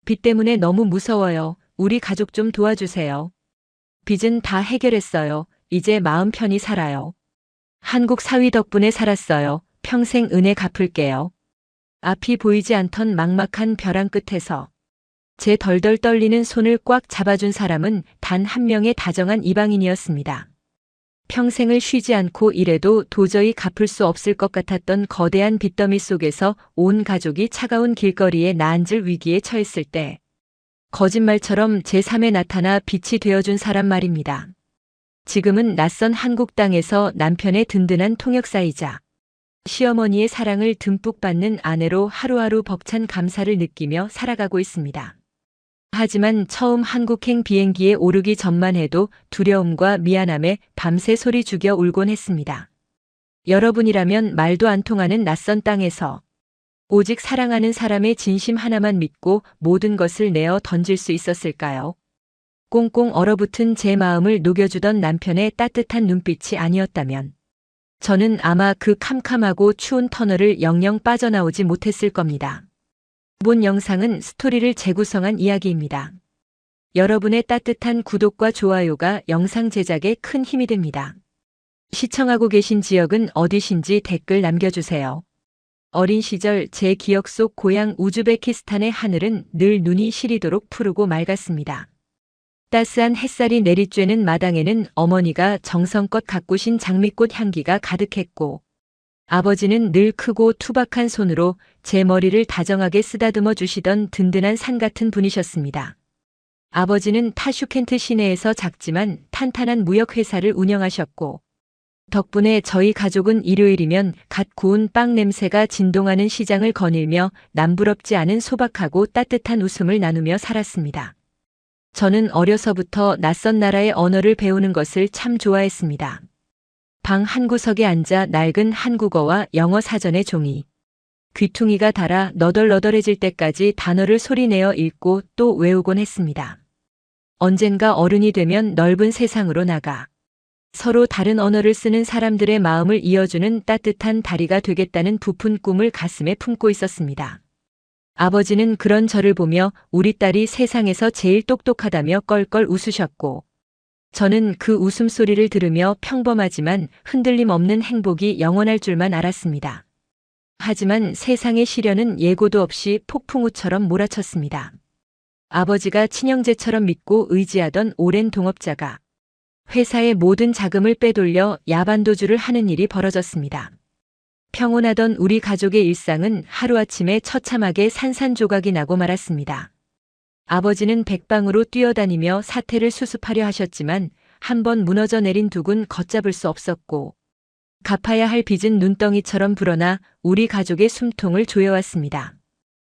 빚 때문에 너무 무서워요. 우리 가족 좀 도와주세요. 빚은 다 해결했어요. 이제 마음 편히 살아요. 한국 사위 덕분에 살았어요. 평생 은혜 갚을게요. 앞이 보이지 않던 막막한 벼랑 끝에서 제 덜덜 떨리는 손을 꽉 잡아준 사람은 단 한 명의 다정한 이방인이었습니다. 평생을 쉬지 않고 일해도 도저히 갚을 수 없을 것 같았던 거대한 빚더미 속에서 온 가족이 차가운 길거리에 나앉을 위기에 처했을 때 거짓말처럼 제3에 나타나 빛이 되어준 사람 말입니다. 지금은 낯선 한국 땅에서 남편의 든든한 통역사이자 시어머니의 사랑을 듬뿍 받는 아내로 하루하루 벅찬 감사를 느끼며 살아가고 있습니다. 하지만 처음 한국행 비행기에 오르기 전만 해도 두려움과 미안함에 밤새 소리 죽여 울곤 했습니다. 여러분이라면 말도 안 통하는 낯선 땅에서 오직 사랑하는 사람의 진심 하나만 믿고 모든 것을 내어 던질 수 있었을까요? 꽁꽁 얼어붙은 제 마음을 녹여주던 남편의 따뜻한 눈빛이 아니었다면 저는 아마 그 캄캄하고 추운 터널을 영영 빠져나오지 못했을 겁니다. 본 영상은 스토리를 재구성한 이야기입니다. 여러분의 따뜻한 구독과 좋아요가 영상 제작에 큰 힘이 됩니다. 시청하고 계신 지역은 어디신지 댓글 남겨주세요. 어린 시절 제 기억 속 고향 우즈베키스탄의 하늘은 늘 눈이 시리도록 푸르고 맑았습니다. 따스한 햇살이 내리쬐는 마당에는 어머니가 정성껏 가꾸신 장미꽃 향기가 가득했고 아버지는 늘 크고 투박한 손으로 제 머리를 다정하게 쓰다듬어 주시던 든든한 산 같은 분이셨습니다. 아버지는 타슈켄트 시내에서 작지만 탄탄한 무역회사를 운영하셨고 덕분에 저희 가족은 일요일이면 갓 구운 빵 냄새가 진동하는 시장을 거닐며 남부럽지 않은 소박하고 따뜻한 웃음을 나누며 살았습니다. 저는 어려서부터 낯선 나라의 언어를 배우는 것을 참 좋아했습니다. 방 한구석에 앉아 낡은 한국어와 영어 사전의 종이 귀퉁이가 닳아 너덜너덜해질 때까지 단어를 소리내어 읽고 또 외우곤 했습니다. 언젠가 어른이 되면 넓은 세상으로 나가 서로 다른 언어를 쓰는 사람들의 마음을 이어주는 따뜻한 다리가 되겠다는 부푼 꿈을 가슴에 품고 있었습니다. 아버지는 그런 저를 보며 우리 딸이 세상에서 제일 똑똑하다며 껄껄 웃으셨고 저는 그 웃음소리를 들으며 평범하지만 흔들림 없는 행복이 영원할 줄만 알았습니다. 하지만 세상의 시련은 예고도 없이 폭풍우처럼 몰아쳤습니다. 아버지가 친형제처럼 믿고 의지하던 오랜 동업자가 회사의 모든 자금을 빼돌려 야반도주를 하는 일이 벌어졌습니다. 평온하던 우리 가족의 일상은 하루아침에 처참하게 산산조각이 나고 말았습니다. 아버지는 백방으로 뛰어다니며 사태를 수습하려 하셨지만 한번 무너져 내린 둑은 걷잡을 수 없었고 갚아야 할 빚은 눈덩이처럼 불어나 우리 가족의 숨통을 조여왔습니다.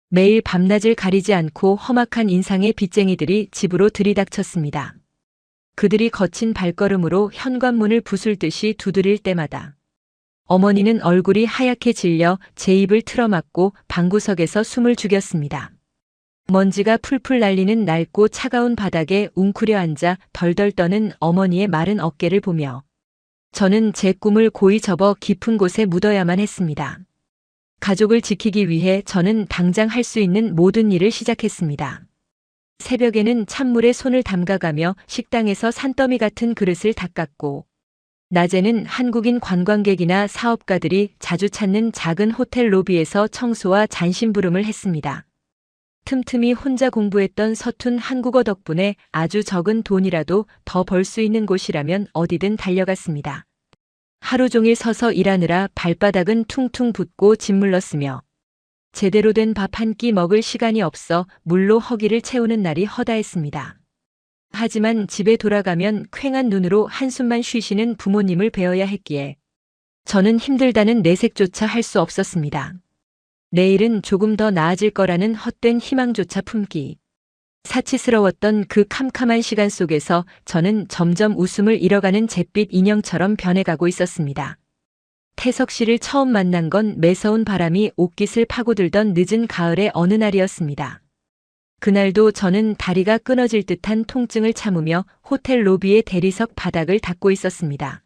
매일 밤낮을 가리지 않고 험악한 인상의 빚쟁이들이 집으로 들이닥쳤습니다. 그들이 거친 발걸음으로 현관문을 부술듯이 두드릴 때마다 어머니는 얼굴이 하얗게 질려 제 입을 틀어막고 방구석에서 숨을 죽였습니다. 먼지가 풀풀 날리는 낡고 차가운 바닥에 웅크려 앉아 덜덜 떠는 어머니의 마른 어깨를 보며 저는 제 꿈을 고이 접어 깊은 곳에 묻어야만 했습니다. 가족을 지키기 위해 저는 당장 할 수 있는 모든 일을 시작했습니다. 새벽에는 찬물에 손을 담가가며 식당에서 산더미 같은 그릇을 닦았고 낮에는 한국인 관광객이나 사업가들이 자주 찾는 작은 호텔 로비에서 청소와 잔심부름을 했습니다. 틈틈이 혼자 공부했던 서툰 한국어 덕분에 아주 적은 돈이라도 더 벌 수 있는 곳이라면 어디든 달려갔습니다. 하루 종일 서서 일하느라 발바닥은 퉁퉁 붓고 짓물렀으며 제대로 된 밥 한 끼 먹을 시간이 없어 물로 허기를 채우는 날이 허다했습니다. 하지만 집에 돌아가면 퀭한 눈으로 한숨만 쉬시는 부모님을 뵈어야 했기에 저는 힘들다는 내색조차 할 수 없었습니다. 내일은 조금 더 나아질 거라는 헛된 희망조차 품기. 사치스러웠던 그 캄캄한 시간 속에서 저는 점점 웃음을 잃어가는 잿빛 인형처럼 변해가고 있었습니다. 태석 씨를 처음 만난 건 매서운 바람이 옷깃을 파고들던 늦은 가을의 어느 날이었습니다. 그날도 저는 다리가 끊어질 듯한 통증을 참으며 호텔 로비의 대리석 바닥을 닦고 있었습니다.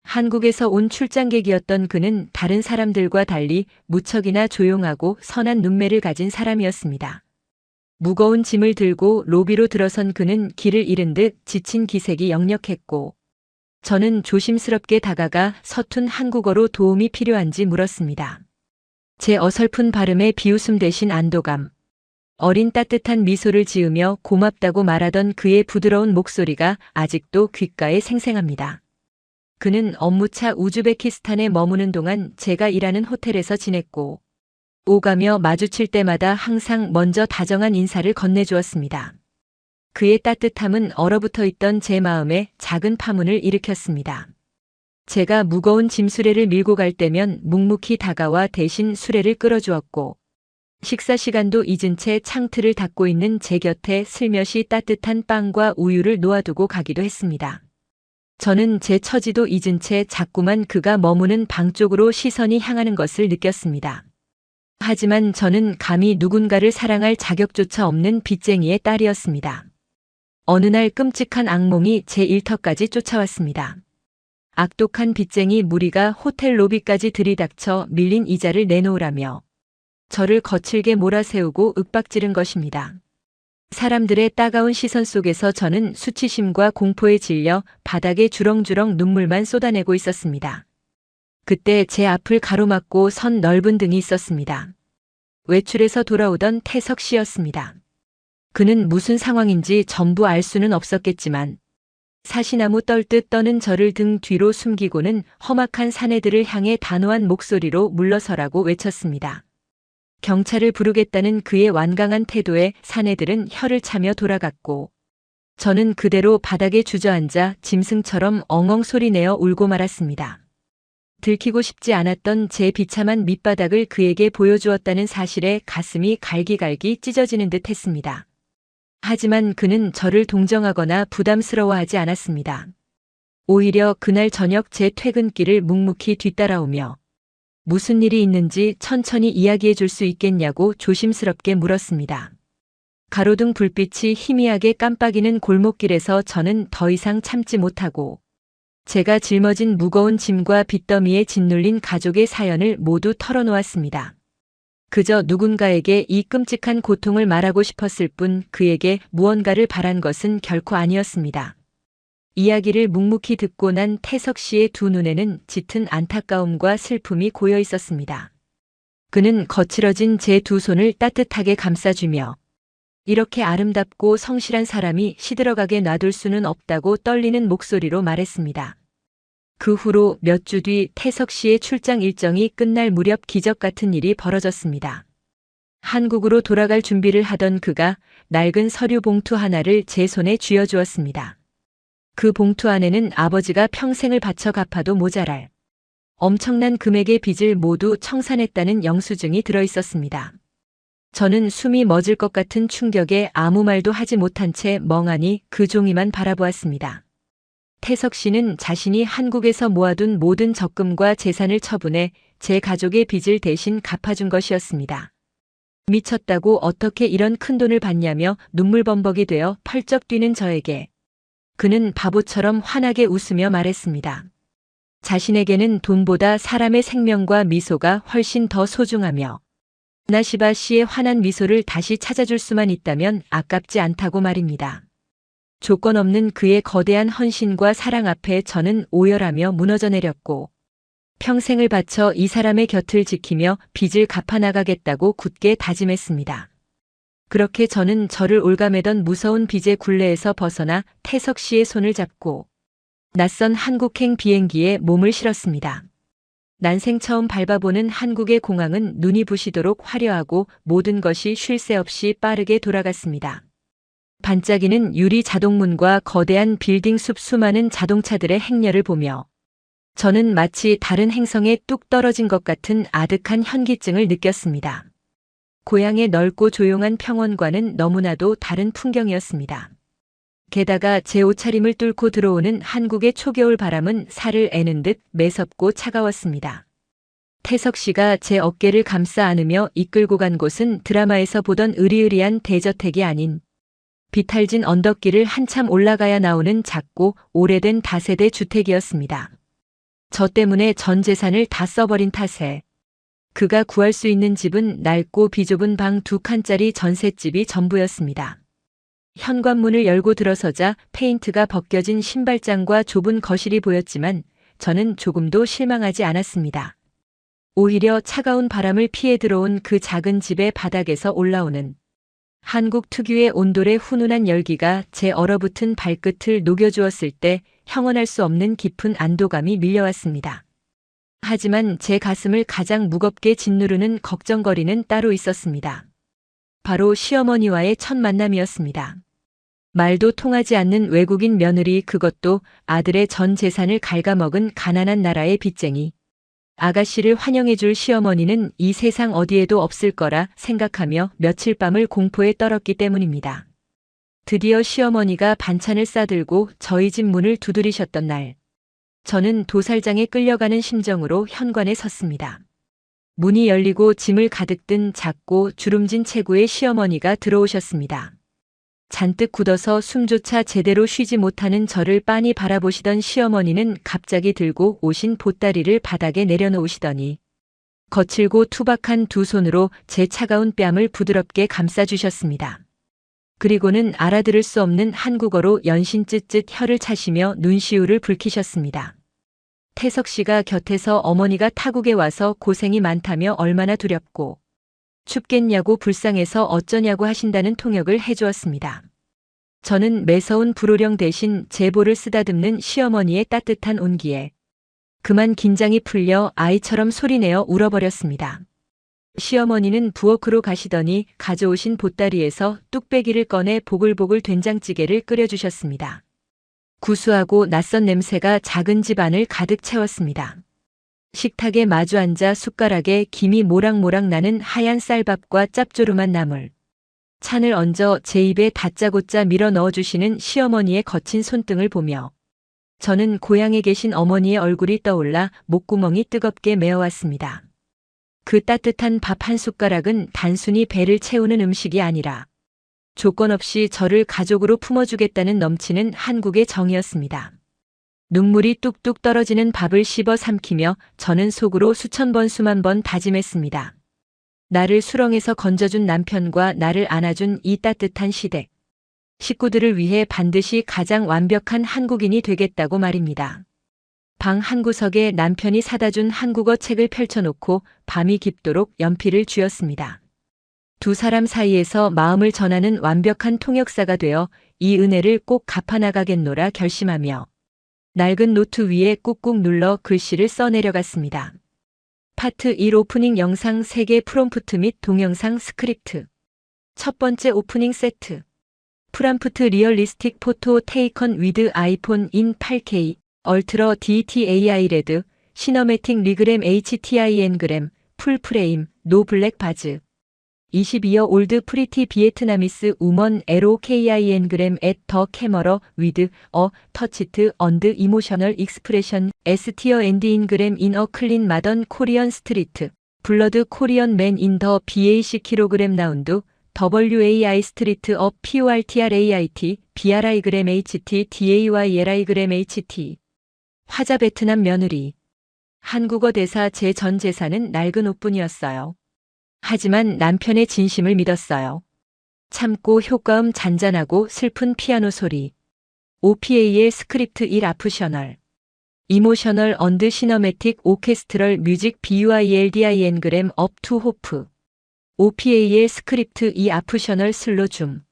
한국에서 온 출장객이었던 그는 다른 사람들과 달리 무척이나 조용하고 선한 눈매를 가진 사람이었습니다. 무거운 짐을 들고 로비로 들어선 그는 길을 잃은 듯 지친 기색이 역력했고, 저는 조심스럽게 다가가 서툰 한국어로 도움이 필요한지 물었습니다. 제 어설픈 발음에 비웃음 대신 안도감, 어린 따뜻한 미소를 지으며 고맙다고 말하던 그의 부드러운 목소리가 아직도 귓가에 생생합니다. 그는 업무차 우즈베키스탄에 머무는 동안 제가 일하는 호텔에서 지냈고, 오가며 마주칠 때마다 항상 먼저 다정한 인사를 건네주었습니다. 그의 따뜻함은 얼어붙어 있던 제 마음에 작은 파문을 일으켰습니다. 제가 무거운 짐수레를 밀고 갈 때면 묵묵히 다가와 대신 수레를 끌어주었고, 식사 시간도 잊은 채 창틀을 닫고 있는 제 곁에 슬며시 따뜻한 빵과 우유를 놓아두고 가기도 했습니다. 저는 제 처지도 잊은 채 자꾸만 그가 머무는 방 쪽으로 시선이 향하는 것을 느꼈습니다. 하지만 저는 감히 누군가를 사랑할 자격조차 없는 빚쟁이의 딸이었습니다. 어느 날 끔찍한 악몽이 제 일터까지 쫓아왔습니다. 악독한 빚쟁이 무리가 호텔 로비까지 들이닥쳐 밀린 이자를 내놓으라며 저를 거칠게 몰아세우고 윽박지른 것입니다. 사람들의 따가운 시선 속에서 저는 수치심과 공포에 질려 바닥에 주렁주렁 눈물만 쏟아내고 있었습니다. 그때 제 앞을 가로막고 선 넓은 등이 있었습니다. 외출에서 돌아오던 태석 씨였습니다. 그는 무슨 상황인지 전부 알 수는 없었겠지만 사시나무 떨듯 떠는 저를 등 뒤로 숨기고는 험악한 사내들을 향해 단호한 목소리로 물러서라고 외쳤습니다. 경찰을 부르겠다는 그의 완강한 태도에 사내들은 혀를 차며 돌아갔고, 저는 그대로 바닥에 주저앉아 짐승처럼 엉엉 소리내어 울고 말았습니다. 들키고 싶지 않았던 제 비참한 밑바닥을 그에게 보여주었다는 사실에 가슴이 갈기갈기 찢어지는 듯 했습니다. 하지만 그는 저를 동정하거나 부담스러워하지 않았습니다. 오히려 그날 저녁 제 퇴근길을 묵묵히 뒤따라오며 무슨 일이 있는지 천천히 이야기해 줄 수 있겠냐고 조심스럽게 물었습니다. 가로등 불빛이 희미하게 깜빡이는 골목길에서 저는 더 이상 참지 못하고 제가 짊어진 무거운 짐과 빚더미에 짓눌린 가족의 사연을 모두 털어놓았습니다. 그저 누군가에게 이 끔찍한 고통을 말하고 싶었을 뿐 그에게 무언가를 바란 것은 결코 아니었습니다. 이야기를 묵묵히 듣고 난 태석 씨의 두 눈에는 짙은 안타까움과 슬픔이 고여 있었습니다. 그는 거칠어진 제 두 손을 따뜻하게 감싸주며 이렇게 아름답고 성실한 사람이 시들어가게 놔둘 수는 없다고 떨리는 목소리로 말했습니다. 그 후로 몇 주 뒤 태석 씨의 출장 일정이 끝날 무렵 기적 같은 일이 벌어졌습니다. 한국으로 돌아갈 준비를 하던 그가 낡은 서류 봉투 하나를 제 손에 쥐어주었습니다. 그 봉투 안에는 아버지가 평생을 바쳐 갚아도 모자랄 엄청난 금액의 빚을 모두 청산했다는 영수증이 들어있었습니다. 저는 숨이 멎을 것 같은 충격에 아무 말도 하지 못한 채 멍하니 그 종이만 바라보았습니다. 태석 씨는 자신이 한국에서 모아둔 모든 적금과 재산을 처분해 제 가족의 빚을 대신 갚아준 것이었습니다. 미쳤다고 어떻게 이런 큰 돈을 받냐며 눈물범벅이 되어 펄쩍 뛰는 저에게 그는 바보처럼 환하게 웃으며 말했습니다. 자신에게는 돈보다 사람의 생명과 미소가 훨씬 더 소중하며 나시바 씨의 환한 미소를 다시 찾아줄 수만 있다면 아깝지 않다고 말입니다. 조건 없는 그의 거대한 헌신과 사랑 앞에 저는 오열하며 무너져 내렸고 평생을 바쳐 이 사람의 곁을 지키며 빚을 갚아나가겠다고 굳게 다짐했습니다. 그렇게 저는 저를 올가매던 무서운 빚의 굴레에서 벗어나 태석 씨의 손을 잡고 낯선 한국행 비행기에 몸을 실었습니다. 난생 처음 밟아보는 한국의 공항은 눈이 부시도록 화려하고 모든 것이 쉴 새 없이 빠르게 돌아갔습니다. 반짝이는 유리 자동문과 거대한 빌딩 숲 수많은 자동차들의 행렬을 보며 저는 마치 다른 행성에 뚝 떨어진 것 같은 아득한 현기증을 느꼈습니다. 고향의 넓고 조용한 평원과는 너무나도 다른 풍경이었습니다. 게다가 제 옷차림을 뚫고 들어오는 한국의 초겨울 바람은 살을 애는 듯 매섭고 차가웠습니다. 태석 씨가 제 어깨를 감싸 안으며 이끌고 간 곳은 드라마에서 보던 으리으리한 대저택이 아닌 비탈진 언덕길을 한참 올라가야 나오는 작고 오래된 다세대 주택이었습니다. 저 때문에 전 재산을 다 써버린 탓에 그가 구할 수 있는 집은 낡고 비좁은 방 2칸짜리 전셋집이 전부였습니다. 현관문을 열고 들어서자 페인트가 벗겨진 신발장과 좁은 거실이 보였지만 저는 조금도 실망하지 않았습니다. 오히려 차가운 바람을 피해 들어온 그 작은 집의 바닥에서 올라오는 한국 특유의 온돌의 훈훈한 열기가 제 얼어붙은 발끝을 녹여주었을 때 형언할 수 없는 깊은 안도감이 밀려왔습니다. 하지만 제 가슴을 가장 무겁게 짓누르는 걱정거리는 따로 있었습니다. 바로 시어머니와의 첫 만남이었습니다. 말도 통하지 않는 외국인 며느리, 그것도 아들의 전 재산을 갉아먹은 가난한 나라의 빚쟁이. 아가씨를 환영해줄 시어머니는 이 세상 어디에도 없을 거라 생각하며 며칠 밤을 공포에 떨었기 때문입니다. 드디어 시어머니가 반찬을 싸들고 저희 집 문을 두드리셨던 날, 저는 도살장에 끌려가는 심정으로 현관에 섰습니다. 문이 열리고 짐을 가득 든 작고 주름진 체구의 시어머니가 들어오셨습니다. 잔뜩 굳어서 숨조차 제대로 쉬지 못하는 저를 빤히 바라보시던 시어머니는 갑자기 들고 오신 보따리를 바닥에 내려놓으시더니 거칠고 투박한 두 손으로 제 차가운 뺨을 부드럽게 감싸주셨습니다. 그리고는 알아들을 수 없는 한국어로 연신 쯧쯧 혀를 차시며 눈시울을 붉히셨습니다. 태석 씨가 곁에서 어머니가 타국에 와서 고생이 많다며 얼마나 두렵고 춥겠냐고 불쌍해서 어쩌냐고 하신다는 통역을 해주었습니다. 저는 매서운 불호령 대신 제보를 쓰다듬는 시어머니의 따뜻한 온기에 그만 긴장이 풀려 아이처럼 소리내어 울어버렸습니다. 시어머니는 부엌으로 가시더니 가져오신 보따리에서 뚝배기를 꺼내 보글보글 된장찌개를 끓여주셨습니다. 구수하고 낯선 냄새가 작은 집 안을 가득 채웠습니다. 식탁에 마주 앉아 숟가락에 김이 모락모락 나는 하얀 쌀밥과 짭조름한 나물, 찬을 얹어 제 입에 다짜고짜 밀어 넣어주시는 시어머니의 거친 손등을 보며 저는 고향에 계신 어머니의 얼굴이 떠올라 목구멍이 뜨겁게 메어왔습니다. 그 따뜻한 밥 한 숟가락은 단순히 배를 채우는 음식이 아니라 조건 없이 저를 가족으로 품어주겠다는 넘치는 한국의 정이었습니다. 눈물이 뚝뚝 떨어지는 밥을 씹어 삼키며 저는 속으로 수천 번 수만 번 다짐했습니다. 나를 수렁에서 건져준 남편과 나를 안아준 이 따뜻한 시댁, 식구들을 위해 반드시 가장 완벽한 한국인이 되겠다고 말입니다. 방 한구석에 남편이 사다 준 한국어 책을 펼쳐놓고 밤이 깊도록 연필을 쥐었습니다. 두 사람 사이에서 마음을 전하는 완벽한 통역사가 되어 이 은혜를 꼭 갚아나가겠노라 결심하며 낡은 노트 위에 꾹꾹 눌러 글씨를 써내려갔습니다. 파트 1 오프닝 영상 3개 프롬프트 및 동영상 스크립트. 첫 번째 오프닝 세트. 프람프트 리얼리스틱 포토 테이컨 위드 아이폰 인 8K 얼트러 DTAI 레드 시너매틱 리그램 HTIN 그램 풀 프레임 노 블랙 바즈 22여 올드 프리티 비에트나미스 우먼 LOKIN 그램 앳 더 캐머러 위드 어 터치트 언드 이모셔널 익스프레션 에스티어 앤드 인 그램 인 어 클린 마던 코리언 스트리트 블러드 코리언 맨 인 더 BAC 킬로그램 나운드 WAI 스트리트 업 PORTRAIT BRI 그램 HT DAYLI 그램 HT 화자 베트남 며느리. 한국어 대사 제 전 재산은 낡은 옷뿐이었어요. 하지만 남편의 진심을 믿었어요. 참고 효과음 잔잔하고 슬픈 피아노 소리. OPAL 스크립트 1 아프셔널. 이모셔널 언드 시너매틱 오케스트럴 뮤직 BUILDIN 그램 업 투 호프. OPAL 스크립트 2 아프셔널 슬로 줌.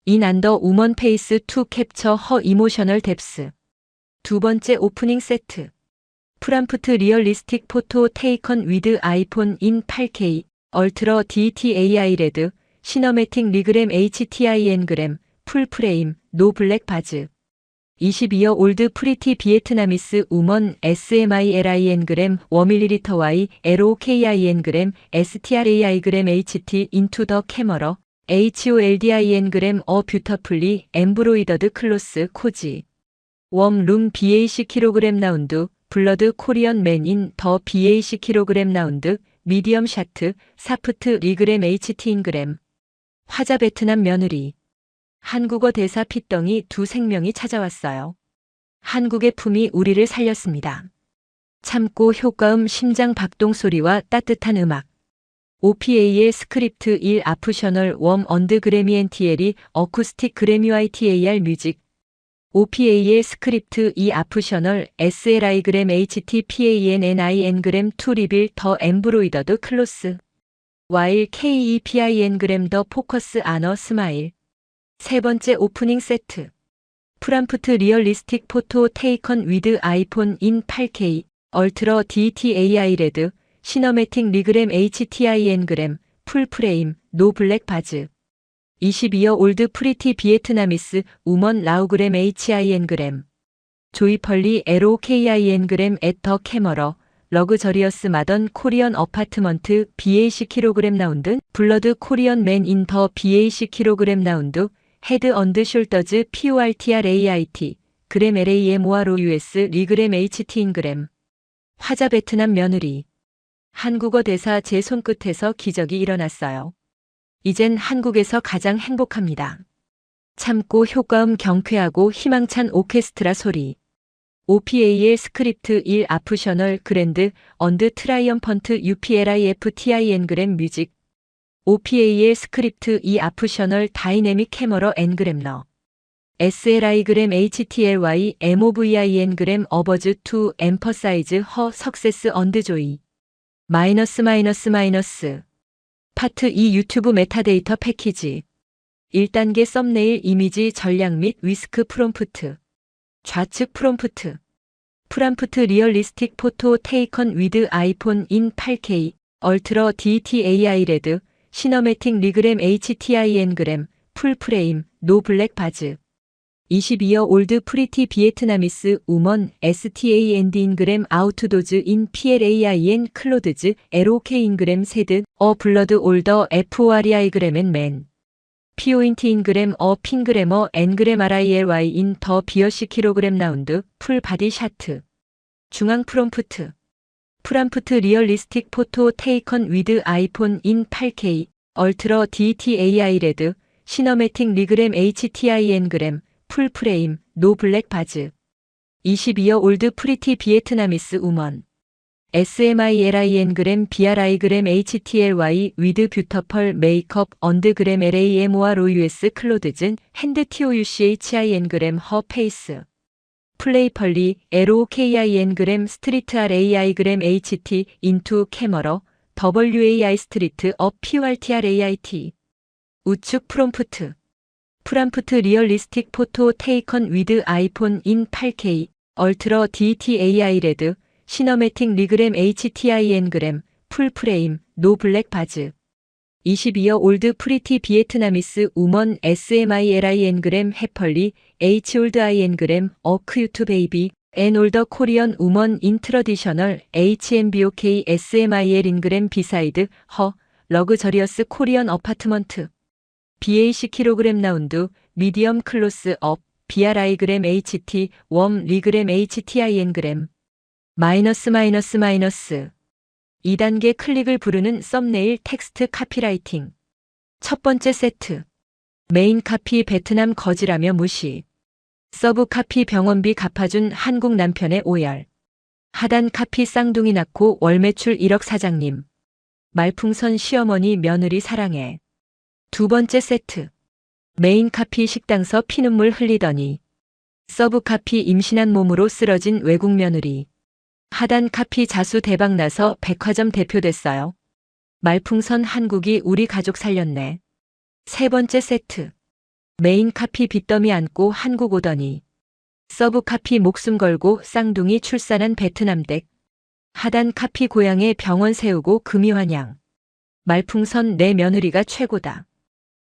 인 안더 우먼 페이스 투 캡처 허 이모셔널 뎁스. 두 번째 오프닝 세트. 프람프트 리얼리스틱 포토 테이컨 위드 아이폰 인 8K 얼트러 DTAI 레드 시너매틱 리그램 HTIN 그램 풀 프레임 노 블랙 바즈 22여 올드 프리티 비에트나미스 우먼 SMILIN 그램 1ml Y LOKIN 그램 STRAI 그램 HT 인투 더 캐머러 HOLDIN 그램 어 뷰터풀리 엠브로이더드 클로스 코지 웜룸 BAC 킬로그램 라운드 블러드 코리언 맨 인 더 BAC 킬로그램 라운드 미디엄 샤트 사프트 리그램 HT인 그램 화자 베트남 며느리. 한국어 대사 핏덩이 두 생명이 찾아왔어요. 한국의 품이 우리를 살렸습니다. 참고 효과음 심장 박동 소리와 따뜻한 음악. OPA의 스크립트 1 아프셔널 웜 언드 그래미엔티엘이 어쿠스틱 그래미와이TAR 뮤직. OPA의 스크립트 2 아프셔널 SLI 그램 HTPANNIN 그램 투 리빌 더 엠브로이더드 클로스. 와일 KEPIN 그램 더 포커스 아너 스마일. 세 번째 오프닝 세트. 프람프트 리얼리스틱 포토 테이컨 위드 아이폰 인 8K 얼트러 DTAI 레드 시너매틱 리그램 HTIN 그램 풀 프레임 노 블랙 바즈. 22여 올드 프리티 비에트나미스 우먼 라우그램 HIN 그램. 조이펄리 LOKIN 그램 앳 더 캐머러 러그저리어스 마던 코리언 어파트먼트 BAC 킬로그램 라운드 블러드 코리언 맨 인 더 BAC 킬로그램 라운드 헤드 언드 숄더즈 PORTRAIT 그램 LAMORO US 리그램 HT인 그램. 화자 베트남 며느리. 한국어 대사 제 손끝에서 기적이 일어났어요. 이젠 한국에서 가장 행복합니다. 참고 효과음 경쾌하고 희망찬 오케스트라 소리. OPA의 스크립트 1 아프셔널 그랜드 언드 트라이엄펀트 UPLIFTIN 그램 뮤직. OPA의 스크립트 2 아프셔널 다이내믹 캐머러 엔그램러. SLI 그램 HTLY MOVIN 그램 어버즈 투 엠퍼사이즈 허 석세스 언드 조이. 마이너스 파트 2 유튜브 메타데이터 패키지. 1단계 썸네일 이미지 전략 및 위스크 프롬프트. 좌측 프롬프트. 프람프트 리얼리스틱 포토 테이컨 위드 아이폰 인 8K 얼트러 DTAI 레드 시너매틱 리그램 HTIN 그램 풀 프레임 노 블랙 바즈. 22여 올드 프리티 비에트나미스 우먼 STAND인 그램 아우트도즈 인 PLAIN 클로드즈 LOK인 그램 세드 어 블러드 올더 FORI 그램 맨. PO인트인 그램 어 핑그래머 N그램 RILY 인 더 비어시 킬로그램 라운드 풀 바디 샤트. 중앙 프롬프트. 프람프트 리얼리스틱 포토 테이컨 위드 아이폰 인 8K 얼트러 DTAI 레드 시너매틱 리그램 HTIN 그램 풀 프레임 노 블랙 바즈. 22여 올드 프리티 비에트나미스 우먼. SMILIN 그램 BRI 그램 HTLY 위드 뷰터펄 메이크업 언드 그램 LAMORO US 클로드즌 핸드 TOUCHIN 그램 허 페이스. 플레이펄리 LOKIN 그램 스트리트 RAI 그램 HT 인투 캐머러 WAI 스트리트 업 PORTRAIT. 우측 프롬프트. 프람프트 리얼리스틱 포토 테이컨 위드 아이폰 인 8K 얼트러 DTAI 레드 시너매틱 리그램 HTIN 그램 풀 프레임 노 블랙 바즈. 22여 올드 프리티 비에트나미스 우먼 SMILIN 그램 해펄리 H올드 IN 그램 어 큐트 베이비 앤 올더 코리언 우먼 인 트러디셔널 HMBOK SMIL 인 그램 비사이드 허 러그저리어스 코리언 어파트먼트. BAC 킬로그램 라운드 미디엄 클로스 업 BRI 그램 HT 웜 리그램 HTIN 그램. 마이너스 2단계 클릭을 부르는 썸네일 텍스트 카피라이팅. 첫 번째 세트. 메인 카피 베트남 거지라며 무시. 서브 카피 병원비 갚아준 한국 남편의 오열. 하단 카피 쌍둥이 낳고 월 매출 1억 사장님. 말풍선 시어머니 며느리 사랑해. 두 번째 세트. 메인 카피 식당서 피눈물 흘리더니. 서브 카피 임신한 몸으로 쓰러진 외국 며느리. 하단 카피 자수 대박나서 백화점 대표 됐어요. 말풍선 한국이 우리 가족 살렸네. 세 번째 세트. 메인 카피 빚더미 안고 한국 오더니. 서브 카피 목숨 걸고 쌍둥이 출산한 베트남 댁. 하단 카피 고향에 병원 세우고 금이 환영. 말풍선 내 며느리가 최고다.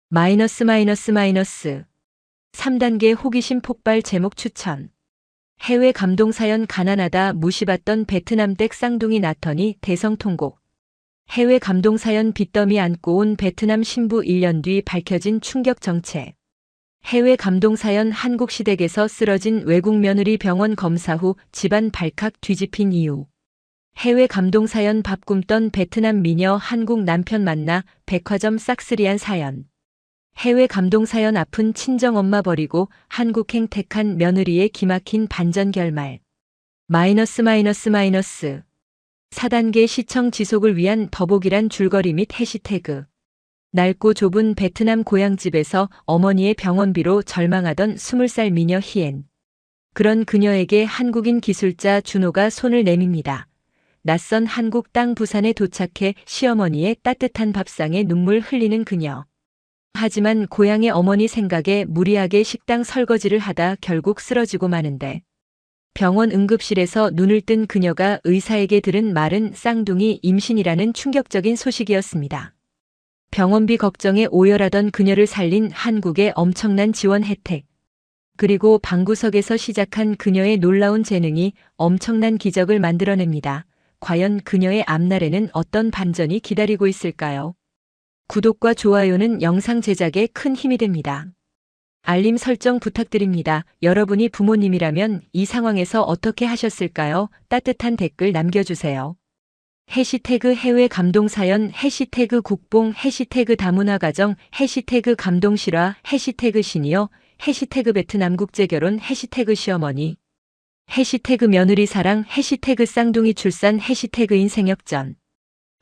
마이너스. 3단계 호기심 폭발 제목 추천. 해외 감동사연 가난하다 무시받던 베트남 댁 쌍둥이 낳더니 대성통곡. 해외 감동사연 빚더미 안고 온 베트남 신부 1년 뒤 밝혀진 충격 정체. 해외 감동사연 한국 시댁에서 쓰러진 외국 며느리 병원 검사 후 집안 발칵 뒤집힌 이유. 해외 감동사연 밥 굶던 베트남 미녀 한국 남편 만나 백화점 싹쓸이한 사연. 해외 감동사연 아픈 친정엄마 버리고 한국행 택한 며느리의 기막힌 반전 결말. 마이너스 마이너스 마이너스 4단계 시청 지속을 위한 더보기란 줄거리 및 해시태그. 낡고 좁은 베트남 고향집에서 어머니의 병원비로 절망하던 20살 미녀 희엔. 그런 그녀에게 한국인 기술자 준호가 손을 내밉니다. 낯선 한국 땅 부산에 도착해 시어머니의 따뜻한 밥상에 눈물 흘리는 그녀. 하지만 고향의 어머니 생각에 무리하게 식당 설거지를 하다 결국 쓰러지고 마는데 병원 응급실에서 눈을 뜬 그녀가 의사에게 들은 말은 쌍둥이 임신이라는 충격적인 소식이었습니다. 병원비 걱정에 오열하던 그녀를 살린 한국의 엄청난 지원 혜택. 그리고 방구석에서 시작한 그녀의 놀라운 재능이 엄청난 기적을 만들어냅니다. 과연 그녀의 앞날에는 어떤 반전이 기다리고 있을까요? 구독과 좋아요는 영상 제작에 큰 힘이 됩니다. 알림 설정 부탁드립니다. 여러분이 부모님이라면 이 상황에서 어떻게 하셨을까요? 따뜻한 댓글 남겨주세요. 해시태그 해외 감동사연, 해시태그 국뽕, 해시태그 다문화 가정, 해시태그 감동실화, 해시태그 시니어, 해시태그 베트남 국제결혼, 해시태그 시어머니, 해시태그 며느리 사랑, 해시태그 쌍둥이 출산, 해시태그 인생역전.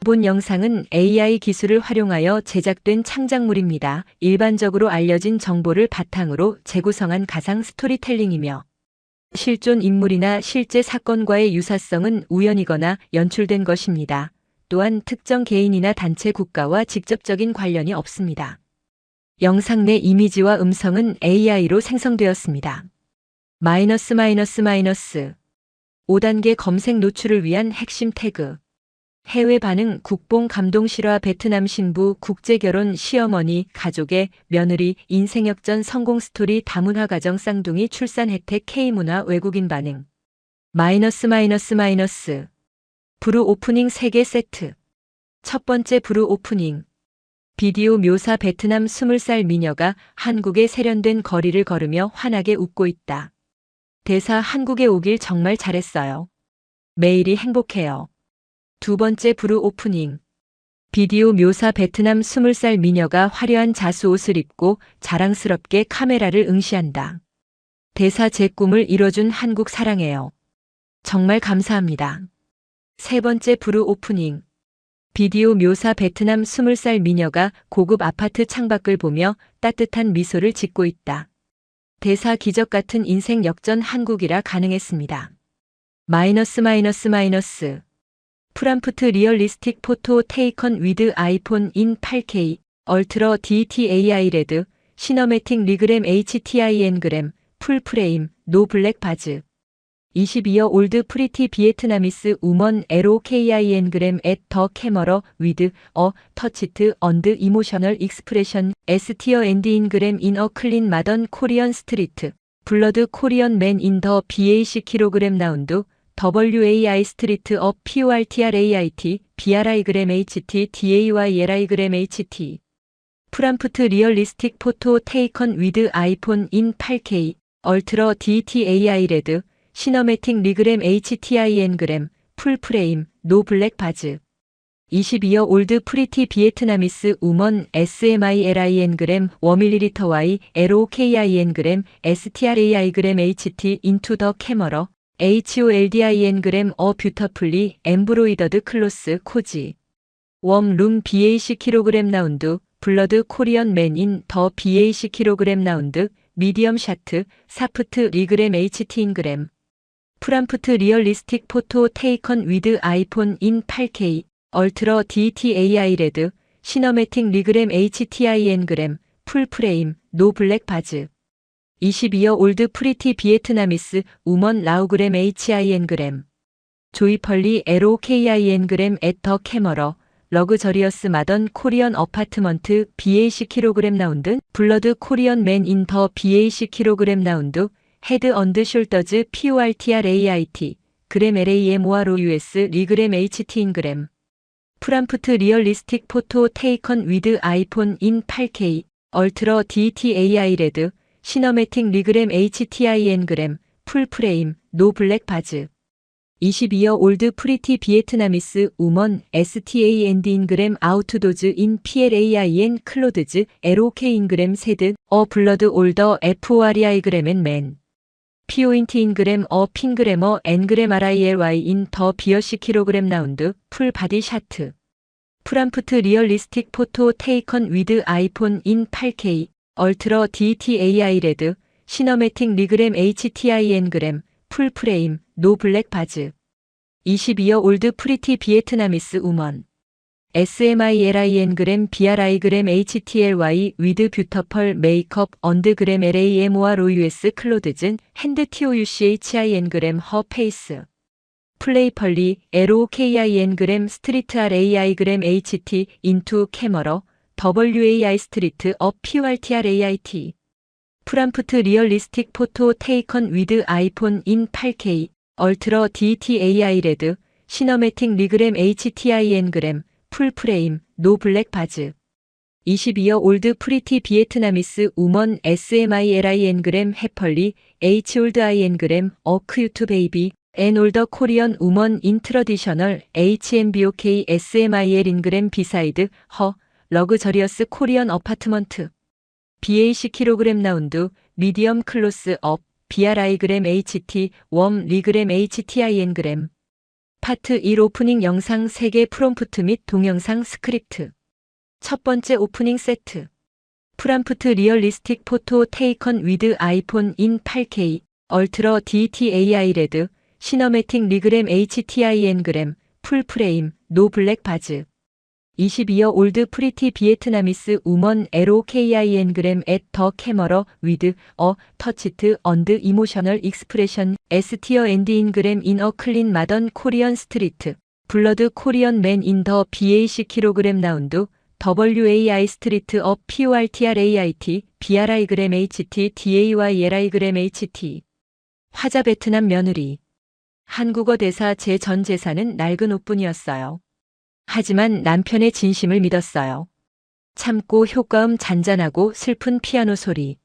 본 영상은 AI 기술을 활용하여 제작된 창작물입니다. 일반적으로 알려진 정보를 바탕으로 재구성한 가상 스토리텔링이며 실존 인물이나 실제 사건과의 유사성은 우연이거나 연출된 것입니다. 또한 특정 개인이나 단체 국가와 직접적인 관련이 없습니다. 영상 내 이미지와 음성은 AI로 생성되었습니다. 마이너스 마이너스 마이너스 5단계 검색 노출을 위한 핵심 태그. 해외 반응 국뽕 감동 실화 베트남 신부 국제결혼 시어머니 가족의 며느리 인생역전 성공 스토리 다문화 가정 쌍둥이 출산 혜택 K문화 외국인 반응. 마이너스 마이너스 마이너스 브루 오프닝 3개 세트. 첫 번째 브루 오프닝. 비디오 묘사 베트남 20살 미녀가 한국의 세련된 거리를 걸으며 환하게 웃고 있다. 대사 한국에 오길 정말 잘했어요. 매일이 행복해요. 두 번째 브루 오프닝. 비디오 묘사 베트남 20살 미녀가 화려한 자수 옷을 입고 자랑스럽게 카메라를 응시한다. 대사 제 꿈을 이뤄준 한국 사랑해요. 정말 감사합니다. 세 번째 브루 오프닝. 비디오 묘사 베트남 20살 미녀가 고급 아파트 창밖을 보며 따뜻한 미소를 짓고 있다. 대사 기적 같은 인생 역전 한국이라 가능했습니다. 마이너스 마이너스 마이너스 프람프트 리얼리스틱 포토 테이컨 위드 아이폰 인 8K 얼트러 DTAI 레드 시너매틱 리그램 HTIN 그램 풀 프레임 노 블랙 바즈 22여 올드 프리티 비에트나미스 우먼 LOKIN 그램 앳 더 캐머러 위드 어 터치트 언드 이모셔널 익스프레션 S티어 앤디인 그램 인 어 클린 마던 코리언 스트리트 블러드 코리언 맨 인 더 BAC 킬로그램 라운드 WAI 스트리트 업 PORTRAIT BRI 그램 HT DAYLI 그램 HT 프람프트 리얼리스틱 포토 테이컨 위드 아이폰 인 8K 얼트러 DTAI 레드 시너매틱 리그램 HTIN 그램 풀 프레임 노 블랙 바즈 22여 올드 프리티 비에트나미스 우먼 SMILIN 그램 워밀리리터 Y LOKIN 그램 STRAI 그램 HT 인투 더 캐머러 HOLDIN 그램 어 뷰터풀리 엠브로이더드 클로스 코지 웜룸 BAC 킬로그램 라운드 블러드 코리언 맨 인 더 BAC 킬로그램 라운드 미디엄 샤트 사프트 리그램 HT인 그램 프람프트 리얼리스틱 포토 테이컨 위드 아이폰 인 8K 얼트러 DTAI 레드 시너매틱 리그램 HTIN 그램 풀 프레임 노 블랙 바즈 22여 올드 프리티 비에트나미스 우먼 라우그램 HIN 그램 조이펄리 LOKIN 그램 앳 더 캐머러 러그저리어스 마던 코리언 어파트먼트 BAC 킬로그램 라운드 블러드 코리언 맨 인 더 BAC 킬로그램 라운드 헤드 언드 숄더즈 PORTRAIT 그램 LAMORO US 리그램 HT인 그램 프람프트 리얼리스틱 포토 테이컨 위드 아이폰 인 8K 얼트러 DTAI 레드 시너매틱 리그램 HTIN 그램 풀 프레임 노 블랙 바즈 22여 올드 프리티 비에트나미스 우먼 STAND인 그램 아우트도즈 인 PLAIN 클로드즈 LOK인 그램 세드 어 블러드 올더 FORI 그램 앤 맨 피오인트 인그램 어 핑그래머 엔그램 RILY 인 더 비어시 킬로그램 라운드 풀 바디 샤트. 프람프트 리얼리스틱 포토 테이컨 위드 아이폰 인 8K 얼트러 DTAI 레드 시너매틱 리그램 HTIN 그램 풀 프레임 노 블랙 바즈. 22여 올드 프리티 비에트나미스 우먼. SMILIN 그램 BRI 그램 HTLY 위드 뷰터펄 메이크업 언드 그램 LAMOR OUS 클로드즌 핸드 TOUCHIN 그램 허 페이스. 플레이펄리 LOKIN 그램 스트리트 RAI 그램 HT 인투 캐머러 WAI 스트리트 업 PURTRAIT. 프람프트 리얼리스틱 포토 테이컨 위드 아이폰 인 8K 얼트러 DTAI 레드 시너매틱 리그램 HTIN 그램 풀 프레임 노 블랙 바즈. 22여 올드 프리티 비에트나미스 우먼 SMILIN 그램 해펄리 Hol드 IN 그램 어 큐트 베이비 앤 올더 코리언 우먼 인 트러디셔널 HMBOK SMIL 인그램 비사이드 허 러그저리어스 코리언 어파트먼트. BAC 킬로그램 라운드 미디엄 클로스 업 BRI 그램 HT 웜 리그램 HTIN 그램. 파트 1 오프닝 영상 3개 프롬프트 및 동영상 스크립트. 첫 번째 오프닝 세트. 프람프트 리얼리스틱 포토 테이컨 위드 아이폰 인 8K 얼트러 DTAI 레드 시너매틱 리그램 HTIN 그램 풀 프레임 노 블랙 바즈. 22여 올드 프리티 비에트나미스 우먼 LOKIN 그램 앳 더 캐머러 위드 어 터치트 언드 이모셔널 익스프레션 S티어 앤드 인 그램 인 어 클린 마던 코리언 스트리트 블러드 코리언 맨 인 더 BAC 킬로그램 라운드 WAI 스트리트 업 PURTRAIT BRI 그램 HT DAYLI 그램 HT. 화자 베트남 며느리. 한국어 대사 제 전 재산은 낡은 옷뿐이었어요. 하지만 남편의 진심을 믿었어요. 참고 효과음 잔잔하고 슬픈 피아노 소리.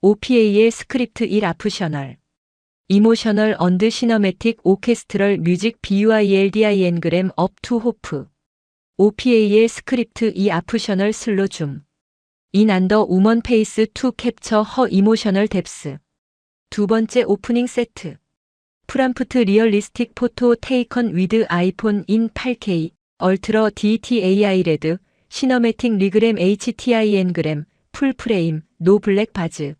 OPA의 스크립트 1 아프셔널. 이모셔널 언드 시너매틱 오케스트럴 뮤직 BUILDIN 그램 업 투 호프. OPA의 스크립트 2 아프셔널 슬로 줌. 인 안더 우먼 페이스 투 캡처 허 이모셔널 뎁스. 두 번째 오프닝 세트. 프람프트 리얼리스틱 포토 테이컨 위드 아이폰 인 8K 얼트러 DTAI 레드 시너매틱 리그램 HTIN 그램 풀 프레임 노 블랙 바즈.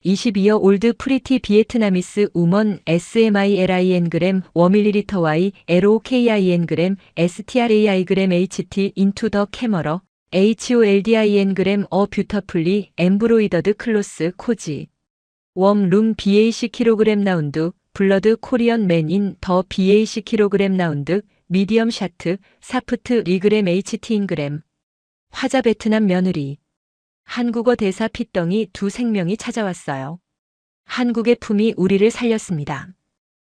22여 올드 프리티 비에트나미스 우먼 SMILIN 그램 워밀리리터 Y LOKIN 그램 STRAI 그램 HT 인투 더 캐머러 HOLDIN 그램 어 뷰터풀리 엠브로이더드 클로스 코지. 웜룸 BAC 킬로그램 라운드 블러드 코리언 맨 인 더 BAC 킬로그램 라운드 미디엄 샤트 사프트 리그램 HT인 그램. 화자 베트남 며느리. 한국어 대사 핏덩이 두 생명이 찾아왔어요. 한국의 품이 우리를 살렸습니다.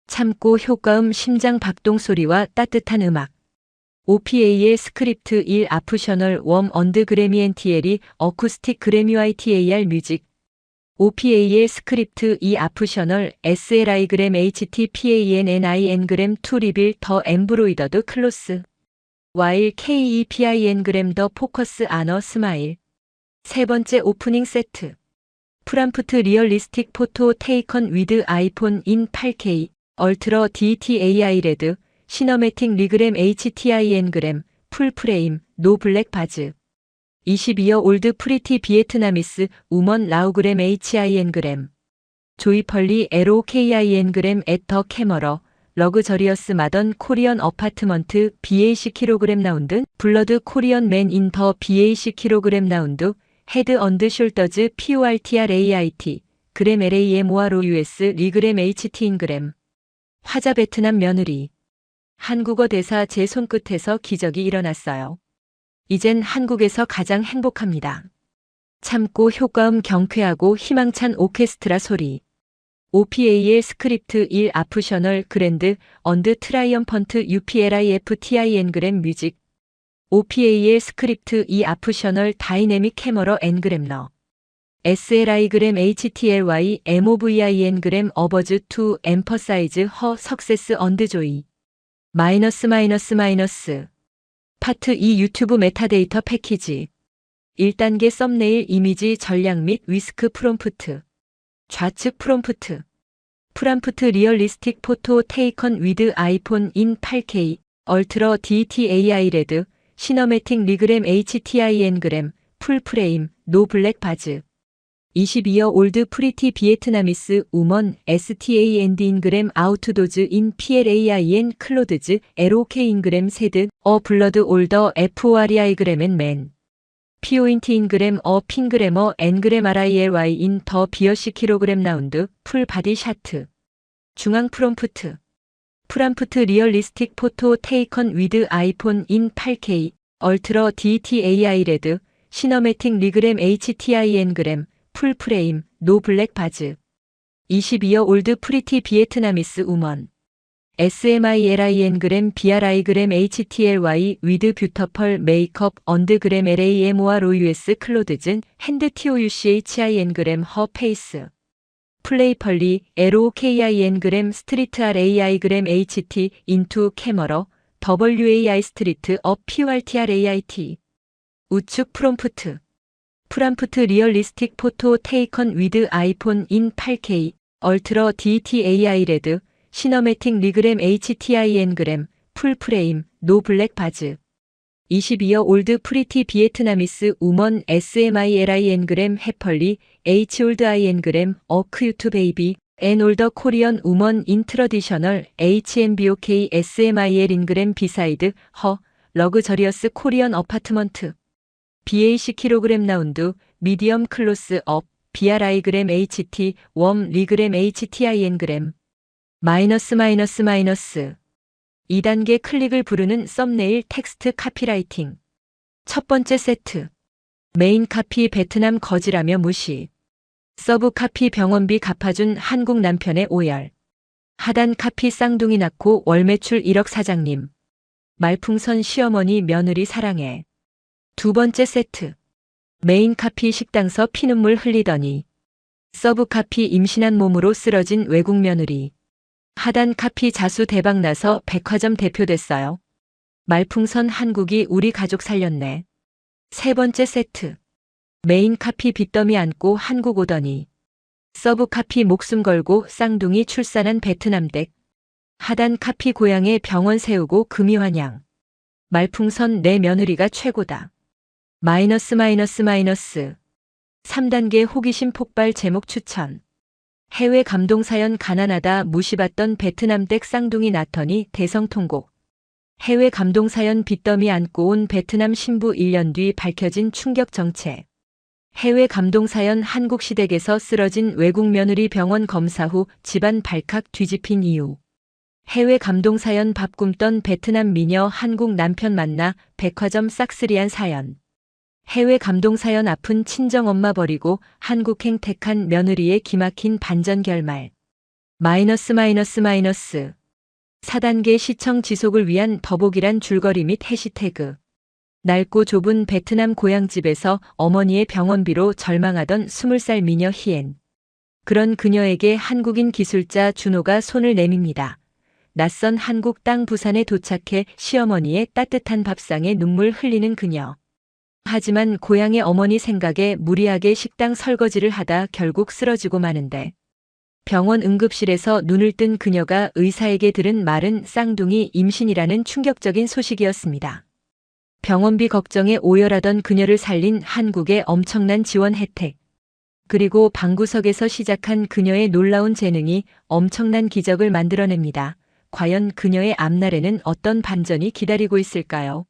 참고 효과음 심장 박동 소리와 따뜻한 음악. OPA의 스크립트 1 아프셔널 웜 언드 그래미엔티엘이 어쿠스틱 그래미YTAR 뮤직. OPA의 스크립트 2 아프셔널 SLI 그램 HTPANNIN 그램 투 리빌 더 엠브로이더드 클로스. 와일 KEPIN 그램 더 포커스 아너 스마일. 세 번째 오프닝 세트. 프람프트 리얼리스틱 포토 테이컨 위드 아이폰 인 8K 얼트러 DTAI 레드 시너매틱 리그램 HTIN 그램 풀 프레임 노 블랙 바즈. 22여 올드 프리티 비에트나미스 우먼 라우그램 HIN 그램. 조이펄리 LOKIN 그램 앳 더 캐머러 러그저리어스 마던 코리언 어파트먼트 BAC 킬로그램 라운드 블러드 코리언 맨 인 더 BAC 킬로그램 라운드 헤드 언드 숄더즈 PURTRAIT 그램 LAMOR OUS 리그램 HT인 그램. 화자 베트남 며느리. 한국어 대사 제 손끝에서 기적이 일어났어요. 이젠 한국에서 가장 행복합니다. 참고 효과음 경쾌하고 희망찬 오케스트라 소리. OPA의 스크립트 1 아프셔널 그랜드 언드 트라이엄펀트 UPLIFTIN 그램 뮤직. OPA의 스크립트 2 아프셔널 다이내믹 캐머러 엔그램러. SLI 그램 HTLY MOVIN 그램 어버즈 투 엠퍼사이즈 허 석세스 언드 조이. 마이너스. 파트 2 유튜브 메타데이터 패키지. 1단계 썸네일 이미지 전략 및 위스크 프롬프트. 좌측 프롬프트. 프람프트 리얼리스틱 포토 테이컨 위드 아이폰 인 8K 얼트라 DTAI 레드 시너매틱 리그램 HTI N그램 풀 프레임 노 블랙 바즈 22여 올드 프리티 비에트나미스 우먼 STAND 인그램 아우트도즈 인 PLAIN 클로드즈 LOK 인그램 세드 어 블러드 올더 FOREI 그램 맨 PO인트 인그램 어 핑그래머 N그램 RILY 인 더 비어시 킬로그램 라운드 풀 바디 샤트 중앙 프롬프트 프람프트 리얼리스틱 포토 테이컨 위드 아이폰 인 8K 얼트라 DTAI 레드 시너매틱 리그램 HTI N그램 풀 프레임 노 블랙 바즈 22여 올드 프리티 비에트나미스 우먼 SMILIN 그램 BRI 그램 HTLY 위드 뷰터펄 메이크업 언드 그램 LAMOR US 클로드즌 핸드 TOUCHIN 그램 허 페이스 플레이펄리 LOKIN 그램 스트리트 RAI 그램 HT 인투 캐머러 WAI 스트리트 업 PURTRAIT 우측 프롬프트 프람프트 리얼리스틱 포토 테이컨 위드 아이폰 인 8K 얼트라 DTAI 레드 시너매틱 리그램 HTI N그램 풀 프레임 노 블랙 바즈 22여 올드 프리티 비에트나미스 우먼 SMILIN 그램 해펄리 Hol드 IN 그램 어 큐트 베이비 앤 올더 코리언 우먼 인 트러디셔널 HMBOK SMIL 인그램 비사이드 허 러그저리어스 코리언 어파트먼트 BAC 킬로그램 라운드 미디엄 클로스 업 BRI 그램 HT 웜 리그램 HTIN 그램 마이너스 2단계 클릭을 부르는 썸네일 텍스트 카피라이팅 첫 번째 세트 메인 카피 베트남 거지라며 무시 서브 카피 병원비 갚아준 한국 남편의 오열 하단 카피 쌍둥이 낳고 월 매출 1억 사장님 말풍선 시어머니 며느리 사랑해 두 번째 세트 메인 카피 식당서 피눈물 흘리더니 서브 카피 임신한 몸으로 쓰러진 외국 며느리 하단 카피 자수 대박나서 백화점 대표 됐어요. 말풍선 한국이 우리 가족 살렸네. 세 번째 세트 메인 카피 빚더미 안고 한국 오더니 서브 카피 목숨 걸고 쌍둥이 출산한 베트남 댁 하단 카피 고향에 병원 세우고 금이 환영 말풍선 내 며느리가 최고다. 마이너스 3단계 호기심 폭발 제목 추천 해외 감동사연 가난하다 무시받던 베트남 댁 쌍둥이 낳더니 대성통곡 해외 감동사연 빚더미 안고 온 베트남 신부 1년 뒤 밝혀진 충격 정체 해외 감동사연 한국 시댁에서 쓰러진 외국 며느리 병원 검사 후 집안 발칵 뒤집힌 이유 해외 감동사연 밥 굶던 베트남 미녀 한국 남편 만나 백화점 싹쓸이한 사연 해외 감동사연 아픈 친정엄마 버리고 한국행 택한 며느리의 기막힌 반전 결말 마이너스 4단계 시청 지속을 위한 더보기란 줄거리 및 해시태그 낡고 좁은 베트남 고향집에서 어머니의 병원비로 절망하던 20살 미녀 희엔 그런 그녀에게 한국인 기술자 준호가 손을 내밉니다. 낯선 한국 땅 부산에 도착해 시어머니의 따뜻한 밥상에 눈물 흘리는 그녀 하지만 고향의 어머니 생각에 무리하게 식당 설거지를 하다 결국 쓰러지고 마는데 병원 응급실에서 눈을 뜬 그녀가 의사에게 들은 말은 쌍둥이 임신이라는 충격적인 소식이었습니다. 병원비 걱정에 오열하던 그녀를 살린 한국의 엄청난 지원 혜택 그리고 방구석에서 시작한 그녀의 놀라운 재능이 엄청난 기적을 만들어냅니다. 과연 그녀의 앞날에는 어떤 반전이 기다리고 있을까요?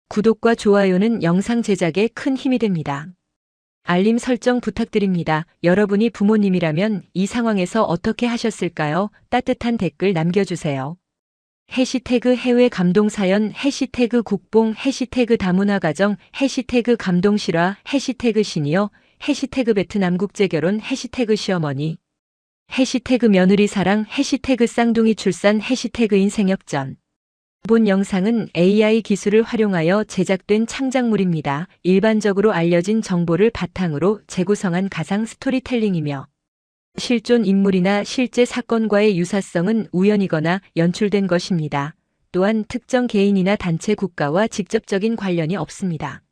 구독과 좋아요는 영상 제작에 큰 힘이 됩니다. 알림 설정 부탁드립니다. 여러분이 부모님이라면 이 상황에서 어떻게 하셨을까요? 따뜻한 댓글 남겨주세요. 해시태그 해외 감동사연 해시태그 국뽕 해시태그 다문화 가정 해시태그 감동실화 해시태그 시니어 해시태그 베트남 국제결혼 해시태그 시어머니 해시태그 며느리 사랑 해시태그 쌍둥이 출산 해시태그 인생역전 본 영상은 AI 기술을 활용하여 제작된 창작물입니다. 일반적으로 알려진 정보를 바탕으로 재구성한 가상 스토리텔링이며 실존 인물이나 실제 사건과의 유사성은 우연이거나 연출된 것입니다. 또한 특정 개인이나 단체 국가와 직접적인 관련이 없습니다.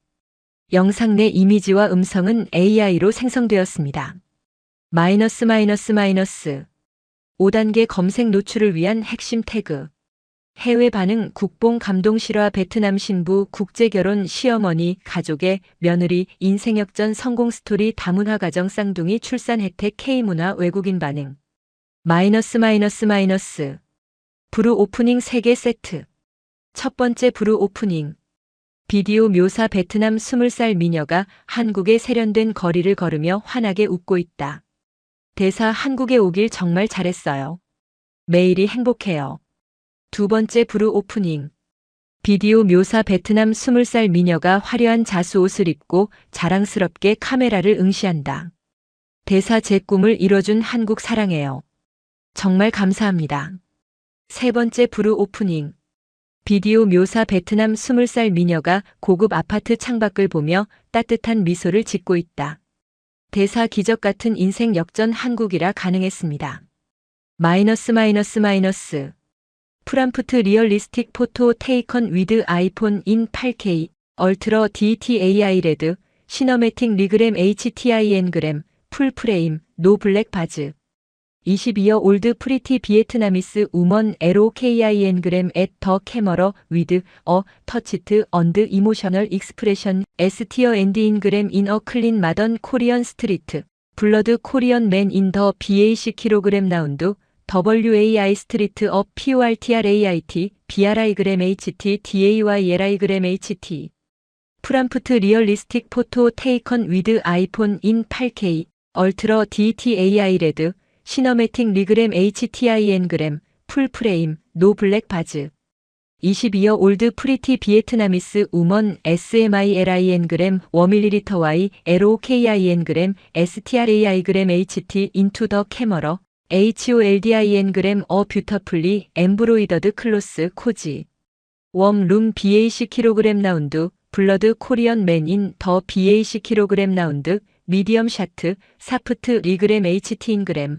영상 내 이미지와 음성은 AI로 생성되었습니다. 마이너스 5단계 검색 노출을 위한 핵심 태그. 해외 반응 국뽕 감동 실화 베트남 신부 국제결혼 시어머니 가족의 며느리 인생 역전 성공 스토리 다문화 가정 쌍둥이 출산 혜택 K문화 외국인 반응. 마이너스. 브루 오프닝 3개 세트. 첫 번째 브루 오프닝. 비디오 묘사 베트남 20살 미녀가 한국의 세련된 거리를 걸으며 환하게 웃고 있다. 대사 한국에 오길 정말 잘했어요. 매일이 행복해요. 두 번째 브루 오프닝. 비디오 묘사 베트남 20살 미녀가 화려한 자수 옷을 입고 자랑스럽게 카메라를 응시한다. 대사 제 꿈을 이뤄준 한국 사랑해요. 정말 감사합니다. 세 번째 브루 오프닝. 비디오 묘사 베트남 20살 미녀가 고급 아파트 창밖을 보며 따뜻한 미소를 짓고 있다. 대사 기적 같은 인생 역전 한국이라 가능했습니다. 마이너스. 프람프트 리얼리스틱 포토 테이컨 위드 아이폰 인 8K 얼트러 DTAI 레드 시너매틱 리그램 HTIN 그램 풀 프레임 노 블랙 바즈 22여 올드 프리티 비에트나미스 우먼 LOKIN 그램 앳 더 캐머러 위드 어 터치트 언드 이모셔널 익스프레션 S티어 앤디 인 그램 인 어 클린 마던 코리언 스트리트 블러드 코리언 맨 인 더 BAC 킬로그램 라운드 WAI 스트리트 업 PORTRAIT BRI 그램 HT DAYLI 그램 HT 프람프트 리얼리스틱 포토 테이컨 위드 아이폰 인 8K 얼트러 DTAI 레드 시너매틱 리그램 HTIN 그램 풀 프레임 노 블랙 바즈 22여 올드 프리티 비에트나미스 우먼 SMILIN 그램 워밀리리터 Y LOKIN 그램 STRAI 그램 HT 인투 더 캐머러 HOLDIN 그램 어 뷰터풀리 엠브로이더드 클로스 코지 웜룸 BAC 킬로그램 라운드 블러드 코리언 맨 인 더 BAC 킬로그램 라운드 미디엄 샤트 사프트 리그램 HT인 그램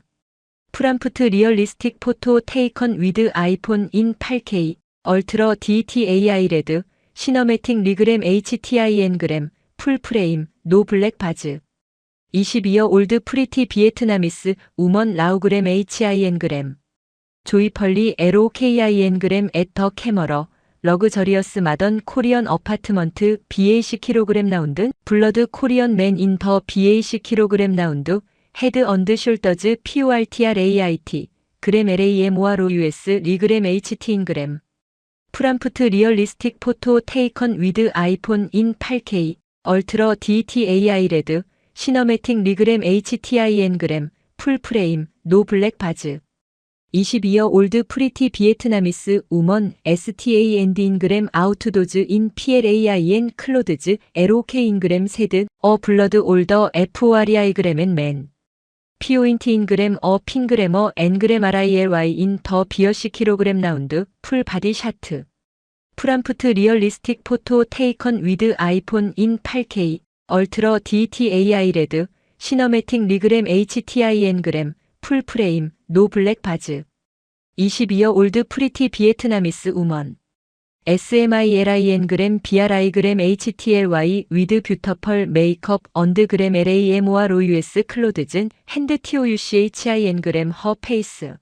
프람프트 리얼리스틱 포토 테이컨 위드 아이폰 인 8K 얼트러 DTAI 레드 시너매틱 리그램 HTIN 그램 풀 프레임 노 블랙 바즈 22여 올드 프리티 비에트나미스 우먼 라우그램 HIN 그램 조이펄리 LOKIN 그램 앳 더 캐머러 러그저리어스 마던 코리언 어파트먼트 BAC 킬로그램 라운드 블러드 코리언 맨 인 더 BAC 킬로그램 라운드 헤드 언드 숄더즈 PORTRAIT 그램 LAMORO US 리그램 HT인 그램 프람프트 리얼리스틱 포토 테이컨 위드 아이폰 인 8K 얼트러 DTAI 레드 시너매틱 리그램 HTIN 그램 풀 프레임 노 블랙 바즈 22여 올드 프리티 비에트나미스 우먼 STAND인 그램 아우트도즈 인 PLAIN 클로드즈 LOK인 그램 세드 어 블러드 올더 FORI 그램 앤 맨 PO인트인 그램 어 핑그래머 N그램 RILY 인 더 비어시 킬로그램 라운드 풀 바디 샤트 프람프트 리얼리스틱 포토 테이컨 위드 아이폰 인 8K 얼트러 DTAI 레드 시너매틱 리그램 HTIN 그램 풀 프레임 노 블랙 바즈 22여 올드 프리티 비에트나미스 우먼 SMILIN 그램 BRI 그램 HTLY 위드 뷰터펄 메이크업 언드 그램 LAMORO US 클로드즌 핸드 TOUCHIN 그램 허 페이스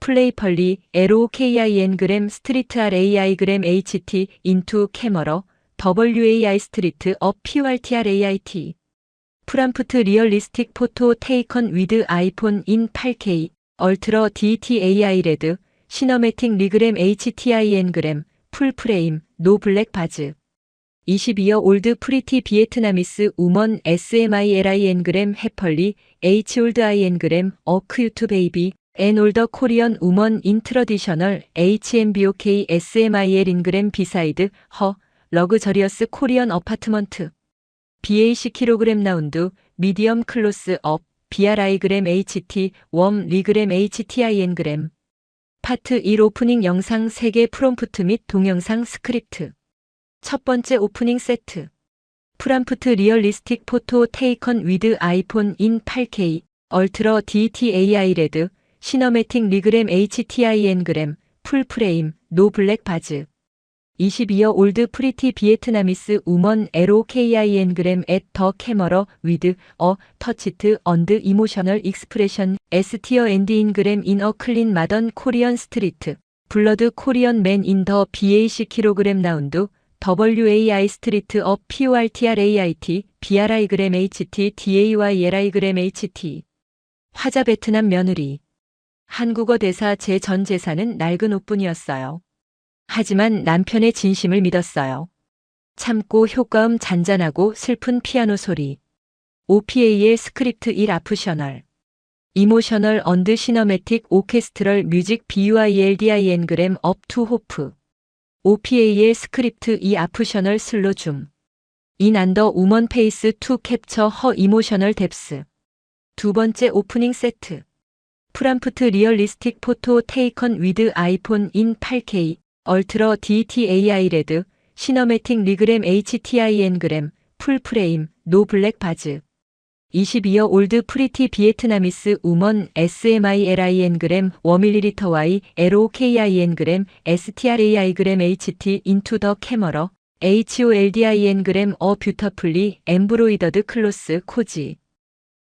플레이펄리 LOKIN 그램 스트리트 RAI 그램 HT 인투 캐머러 WAI 스트리트 업 PORTRAIT 프람프트 리얼리스틱 포토 테이컨 위드 아이폰 인 8K 얼트러 DTAI 레드 시너매틱 리그램 HTIN 그램 풀 프레임 노 블랙 바즈 22여 올드 프리티 비에트나미스 우먼 SMILIN 그램 해펄리 HOLDIN 그램 어 큐트 베이비 앤 올더 코리언 우먼 인 트러디셔널 HMBOK SMIL인 그램 비사이드 허 러그저리어스 코리언 어파트먼트 BAC 킬로그램 라운드 미디엄 클로스 업 BRI 그램 HT 웜 리그램 HTIN 그램 파트 1 오프닝 영상 3개 프롬프트 및 동영상 스크립트 첫 번째 오프닝 세트 프람프트 리얼리스틱 포토 테이컨 위드 아이폰 인 8K 얼트러 DTAI 레드 시너매틱 리그램 HTIN 그램 풀 프레임 노 블랙 바즈 22여 올드 프리티 비에트나미스 우먼 LOKIN 그램 앳더 캐머러 위드 어 터치트 언드 이모셔널 익스프레션 에스티어 앤드 인 그램 인 어 클린 마던 코리언 스트리트 블러드 코리언 맨 인 더 BAC 킬로그램 나운드 WAI 스트리트 업 PORTRAIT BRI 그램 HT DAYLI 그램 HT 화자 베트남 며느리 한국어 대사 제 전 재산은 낡은 옷뿐이었어요. 하지만 남편의 진심을 믿었어요. 참고 효과음 잔잔하고 슬픈 피아노 소리. OPAL 스크립트 1 아프셔널. 이모셔널 언드 시너매틱 오케스트럴 뮤직 BUILDIN 그램 업 투 호프. OPAL 스크립트 2 아프셔널 슬로 줌. 인 안더 우먼 페이스 투 캡처 허 이모셔널 뎁스. 두 번째 오프닝 세트. 프람프트 리얼리스틱 포토 테이컨 위드 아이폰 인 8K. 얼트러 DTAI 레드, 시너매틱 리그램 HTIN 그램, 풀 프레임, 노 블랙 바즈. 22여 올드 프리티 비에트나미스 우먼 SMILIN 그램, 1ml Y, LOKIN 그램, STRAI 그램 HT 인투 더 캐머러, HOLDIN 그램 어 뷰터풀리, 엠브로이더드 클로스 코지.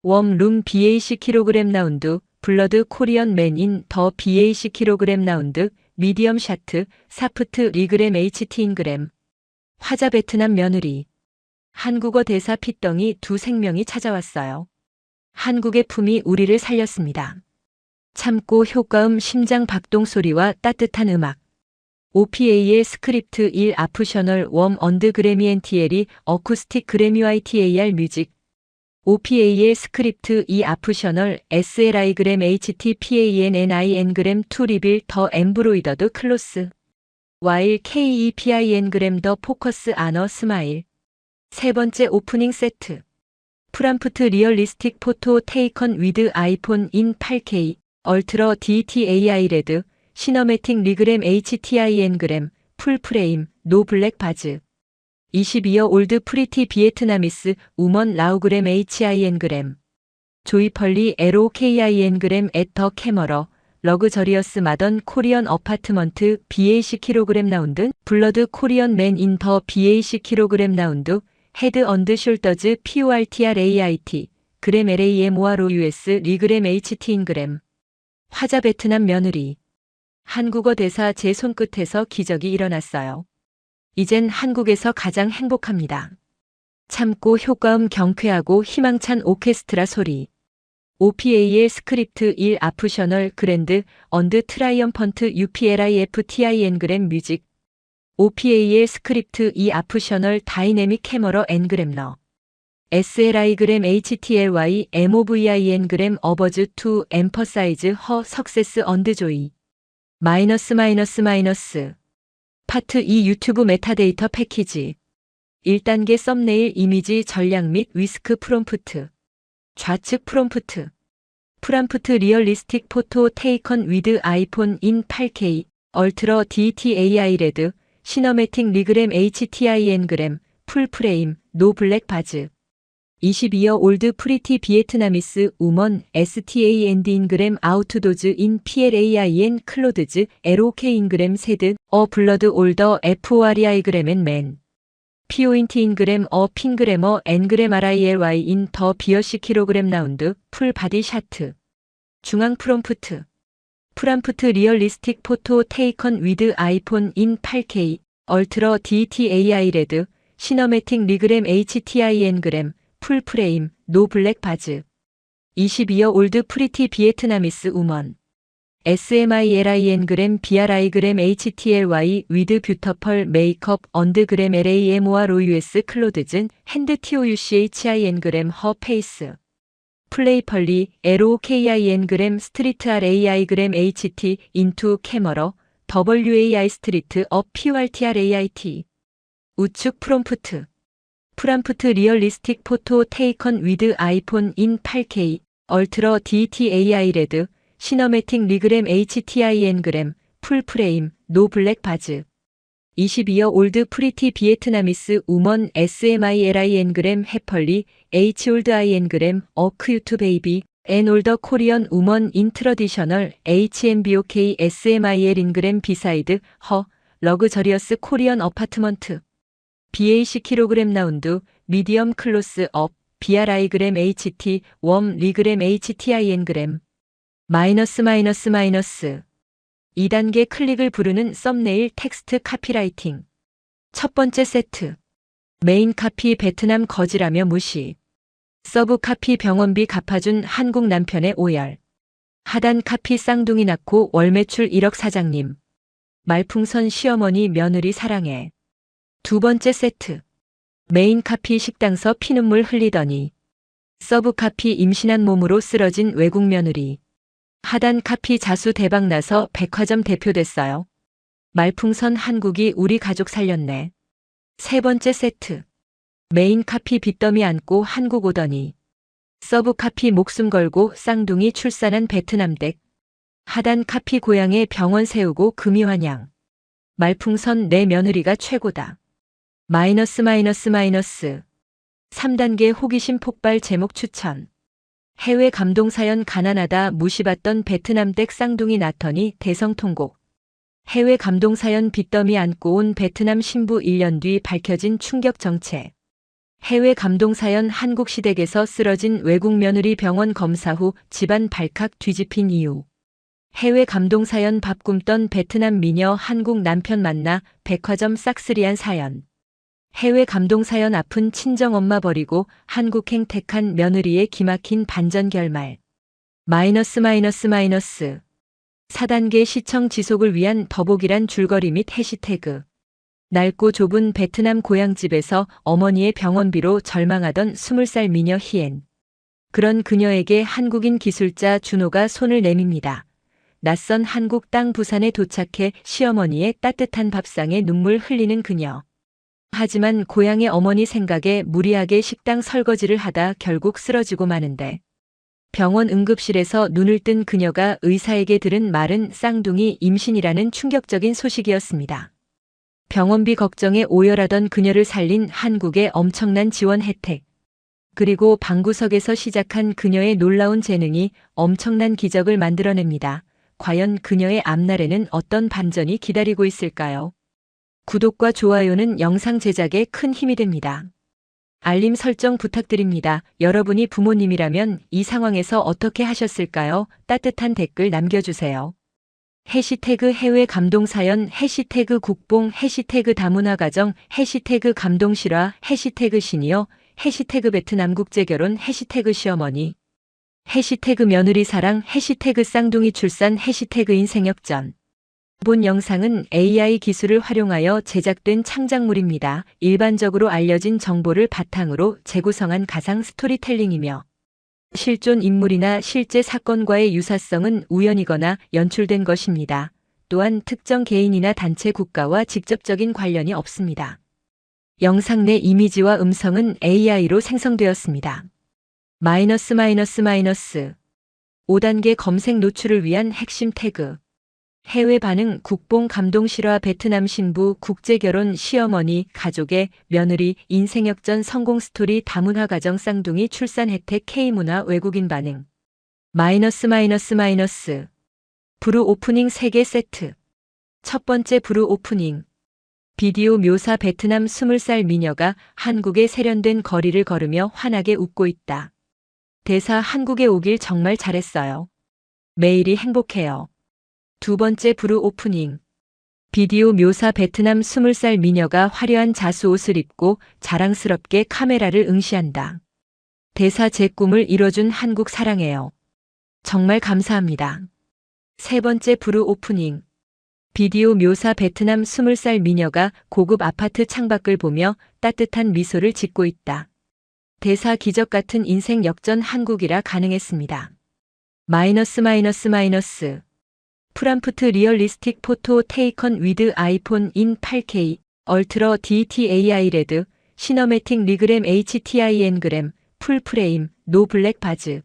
웜룸 BAC 킬로그램 라운드, 블러드 코리언 맨인 더 BAC 킬로그램 라운드, 미디엄 샤트, 사프트 리그램 HT인 그램. 화자 베트남 며느리. 한국어 대사 핏덩이 두 생명이 찾아왔어요. 한국의 품이 우리를 살렸습니다. 참고 효과음 심장 박동 소리와 따뜻한 음악. OPAL 스크립트 1 아프셔널 웜 언드 그래미엔티엘이 어쿠스틱 그래미와이TAR 뮤직. OPAL 스크립트 2 아프셔널 SLI 그램 HTPANNIN 그램 투 리빌 더 엠브로이더드 클로스. 와일 KEPIN 그램 더 포커스 아너 스마일. 세 번째 오프닝 세트. 프람프트 리얼리스틱 포토 테이컨 위드 아이폰 인 8K. 얼트러 DTAI 레드, 시너매틱 리그램 HTIN 그램, 풀 프레임, 노 블랙 바즈. 22여 올드 프리티 비에트나미스 우먼 라우그램 HIN 그램. 조이펄리 LOKIN 그램 앳더 캐머러. 러그저리어스 마던 코리언 어파트먼트 BAC 킬로그램 라운드. 블러드 코리언 맨 인 더 BAC 킬로그램 라운드. 헤드 언드 숄더즈 PORTRAIT. 그램 LAMORO US 리그램 HT인 그램. 화자 베트남 며느리. 한국어 대사 제 손끝에서 기적이 일어났어요. 이젠 한국에서 가장 행복합니다. 참고 효과음 경쾌하고 희망찬 오케스트라 소리. OPAL 스크립트 1 아프셔널 그랜드 언드 트라이엄펀트 UPLIFTIN 그램 뮤직. OPAL 스크립트 2 아프셔널 다이내믹 캐머러 N 그램러. SLI 그램 HTLY MOVIN 그램 어버즈 투 엠퍼사이즈 허 석세스 언드 조이. 마이너스. 파트 2 유튜브 메타데이터 패키지. 1단계 썸네일 이미지 전략 및 위스크 프롬프트. 좌측 프롬프트. 프람프트 리얼리스틱 포토 테이컨 위드 아이폰 인 8K. 얼트러 DTAI 레드, 시너매틱 리그램 HTIN 그램, 풀 프레임, 노 블랙 바즈. 22여 올드 프리티 비에트나미스 우먼 STAND인 그램 아우트도즈 인 PLAIN 클로드즈 LOK인 그램 세드 어 블러드 올더 FORI 그램 맨. PO인트인 그램 어 핑그래머 N그램 RILY 인 더 비어시 킬로그램 라운드 풀 바디 샤트. 중앙 프롬프트. 프람프트 리얼리스틱 포토 테이컨 위드 아이폰 인 8K. 얼트러 DTAI 레드, 시너매틱 리그램 HTIN 그램, 풀 프레임, 노 블랙 바즈. 22여 올드 프리티 비에트나미스 우먼. SMILIN 그램 BRI 그램 HTLY 위드 뷰터펄 메이크업 언드 그램 LAMORO US 클로드즌 핸드 TOUCHIN 그램 허 페이스. 플레이펄리 LOKIN 그램 스트리트 RAI 그램 HT 인투 캐머러 WAI 스트리트 업 PORTRAIT. 우측 프롬프트. 프람프트 리얼리스틱 포토 테이컨 위드 아이폰 인 8K. 얼트러 DTAI 레드, 시너매틱 리그램 HTIN 그램, 풀 프레임, 노 블랙 바즈. 22여 올드 프리티 비에트나미스 우먼 SMILIN 그램 해펄리 HOLDIN 그램 어크유투 베이비 앤 올더 코리언 우먼 인 트러디셔널 HMBOK SMIL 인그램 비사이드 허 러그저리어스 코리언 어파트먼트. BAC 킬로그램 라운드, 미디엄 클로스 업, BRI 그램 HT, 웜 리그램 HTIN 그램. 마이너스. 2단계 클릭을 부르는 썸네일 텍스트 카피라이팅. 첫 번째 세트. 메인 카피 베트남 거지라며 무시. 서브 카피 병원비 갚아준 한국 남편의 오열. 하단 카피 쌍둥이 낳고 월 매출 1억 사장님. 말풍선 시어머니 며느리 사랑해. 두 번째 세트. 메인 카피 식당서 피눈물 흘리더니. 서브 카피 임신한 몸으로 쓰러진 외국 며느리. 하단 카피 자수 대박나서 백화점 대표 됐어요. 말풍선 한국이 우리 가족 살렸네. 세 번째 세트. 메인 카피 빚더미 안고 한국 오더니. 서브 카피 목숨 걸고 쌍둥이 출산한 베트남 댁. 하단 카피 고향에 병원 세우고 금이 환영. 말풍선 내 며느리가 최고다. 마이너스. 3단계 호기심 폭발 제목 추천. 해외 감동사연 가난하다 무시받던 베트남 댁 쌍둥이 낳더니 대성통곡. 해외 감동사연 빚더미 안고 온 베트남 신부 1년 뒤 밝혀진 충격 정체. 해외 감동사연 한국 시댁에서 쓰러진 외국 며느리 병원 검사 후 집안 발칵 뒤집힌 이유. 해외 감동사연 밥 굶던 베트남 미녀 한국 남편 만나 백화점 싹쓸이한 사연. 해외 감동사연 아픈 친정엄마 버리고 한국행 택한 며느리의 기막힌 반전 결말. 마이너스. 4단계 시청 지속을 위한 더보기란 줄거리 및 해시태그. 낡고 좁은 베트남 고향집에서 어머니의 병원비로 절망하던 20살 미녀 희엔. 그런 그녀에게 한국인 기술자 준호가 손을 내밉니다. 낯선 한국 땅 부산에 도착해 시어머니의 따뜻한 밥상에 눈물 흘리는 그녀. 하지만 고향의 어머니 생각에 무리하게 식당 설거지를 하다 결국 쓰러지고 마는데 병원 응급실에서 눈을 뜬 그녀가 의사에게 들은 말은 쌍둥이 임신이라는 충격적인 소식이었습니다. 병원비 걱정에 오열하던 그녀를 살린 한국의 엄청난 지원 혜택. 그리고 방구석에서 시작한 그녀의 놀라운 재능이 엄청난 기적을 만들어냅니다. 과연 그녀의 앞날에는 어떤 반전이 기다리고 있을까요? 구독과 좋아요는 영상 제작에 큰 힘이 됩니다. 알림 설정 부탁드립니다. 여러분이 부모님이라면 이 상황에서 어떻게 하셨을까요? 따뜻한 댓글 남겨주세요. 해시태그 해외 감동사연, 해시태그 국뽕, 해시태그 다문화 가정, 해시태그 감동실화, 해시태그 시니어, 해시태그 베트남 국제결혼, 해시태그 시어머니, 해시태그 며느리 사랑, 해시태그 쌍둥이 출산, 해시태그 인생역전. 본 영상은 AI 기술을 활용하여 제작된 창작물입니다. 일반적으로 알려진 정보를 바탕으로 재구성한 가상 스토리텔링이며 실존 인물이나 실제 사건과의 유사성은 우연이거나 연출된 것입니다. 또한 특정 개인이나 단체 국가와 직접적인 관련이 없습니다. 영상 내 이미지와 음성은 AI로 생성되었습니다. 마이너스. 5단계 검색 노출을 위한 핵심 태그. 해외 반응 국뽕 감동 실화 베트남 신부 국제결혼 시어머니 가족의 며느리 인생역전 성공 스토리 다문화 가정 쌍둥이 출산 혜택 K문화 외국인 반응. 마이너스. 브루 오프닝 3개 세트. 첫 번째 브루 오프닝. 비디오 묘사 베트남 20살 미녀가 한국의 세련된 거리를 걸으며 환하게 웃고 있다. 대사 한국에 오길 정말 잘했어요. 매일이 행복해요. 두 번째 브루 오프닝. 비디오 묘사 베트남 20살 미녀가 화려한 자수 옷을 입고 자랑스럽게 카메라를 응시한다. 대사 제 꿈을 이뤄준 한국 사랑해요. 정말 감사합니다. 세 번째 브루 오프닝. 비디오 묘사 베트남 20살 미녀가 고급 아파트 창밖을 보며 따뜻한 미소를 짓고 있다. 대사 기적 같은 인생 역전 한국이라 가능했습니다. 마이너스. 프람프트 리얼리스틱 포토 테이컨 위드 아이폰 인 8K 얼트러 DTAI 레드 시너매틱 리그램 HTIN 그램 풀 프레임 노 블랙 바즈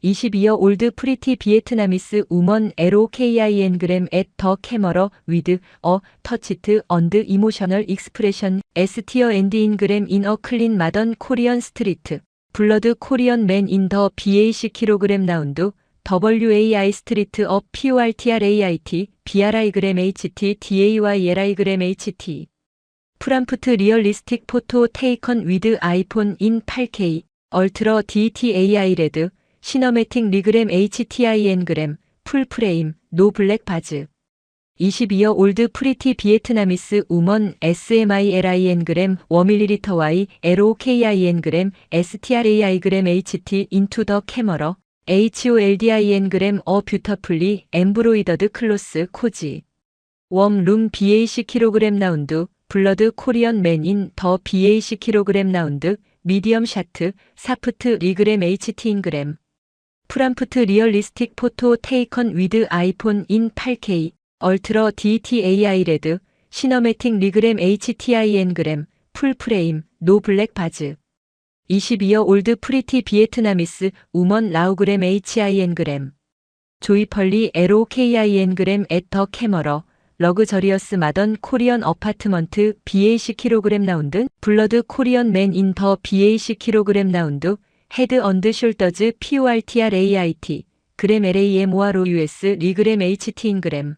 22여 올드 프리티 비에트나미스 우먼 LOKIN 그램 앳 더 캐머러 위드 어 터치트 언드 이모셔널 익스프레션 S티어 앤드 인 그램 인 어 클린 마던 코리언 스트리트 블러드 코리언 맨 인 더 BAC 킬로그램 라운드 WAI 스트리트 업 PORTRAIT BRI 그램 HT DAYLI 그램 HT 프람프트 리얼리스틱 포토 테이컨 위드 아이폰 인 8K 얼트라 DTAI 레드 시너매틱 리그램 HTIN 그램 풀 프레임 노 블랙 바즈 22여 올드 프리티 비에트나미스 우먼 SMILIN 그램 1ml Y LOKIN 그램 STRAI 그램 HT 인투 더 캐머러 HOLDIN 그램 어 뷰터풀리 엠브로이더드 클로스 코지 웜룸 BAC 킬로그램 라운드 블러드 코리언 맨인 더 BAC 킬로그램 라운드 미디엄 샤트 사프트 리그램 HT인 그램 프람프트 리얼리스틱 포토 테이컨 위드 아이폰 인 8K 얼트라 DTAI 레드 시너매틱 리그램 HTIN 그램 풀 프레임 노 블랙 바즈 22여 올드 프리티 비에트나미스 우먼 라우그램 HIN 그램 조이펄리 LOKIN 그램 앳 더 캐머러 러그저리어스 마던 코리언 어파트먼트 BAC 킬로그램 라운드 블러드 코리언 맨 인 더 BAC 킬로그램 라운드 헤드 언드 숄더즈 PORTRAIT 그램 LAMORO US 리그램 HT인 그램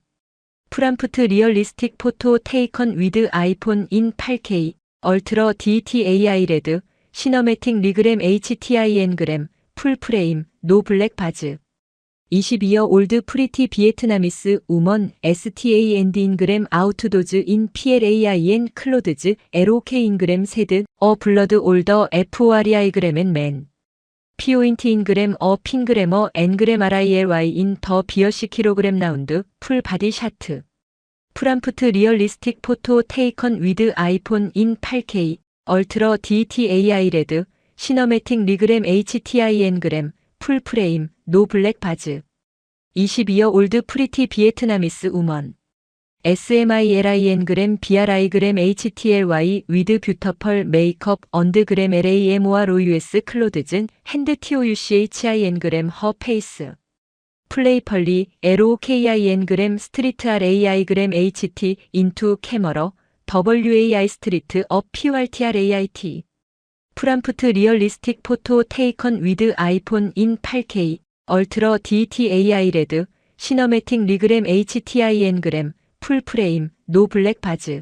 프람프트 리얼리스틱 포토 테이컨 위드 아이폰 인 8K 얼트라 DTAI 레드 시너매틱 리그램 HTIN 그램 풀 프레임 노 블랙 바즈 22여 올드 프리티 비에트나미스 우먼 STAND인 그램 아우트도즈 인 PLAIN 클로드즈 LOK인 그램 세드 어 블러드 올더 FORI 그램 맨 PO인트인 그램 어 핑그래머 N그램 RILY 인 더 비어시 킬로그램 라운드 풀 바디 샤트 프람프트 리얼리스틱 포토 테이컨 위드 아이폰 인 8K 얼트라 DTAI 레드 시너매틱 리그램 HTIN 그램 풀 프레임 노 블랙 바즈 22여 올드 프리티 비에트나미스 우먼 SMILIN 그램 BRI 그램 HTLY 위드 뷰터펄 메이크업 언드 그램 LAMORO US 클로드즌 핸드 TOUCHIN 그램 허 페이스 플레이펄리 LOKIN 그램 스트리트 RAI 그램 HT 인투 캐머러 WAI 스트리트 업 PORTRAIT 프람프트 리얼리스틱 포토 테이컨 위드 아이폰 인 8K 얼트라 DTAI 레드 시너매틱 리그램 HTIN 그램 풀 프레임 노 블랙 바즈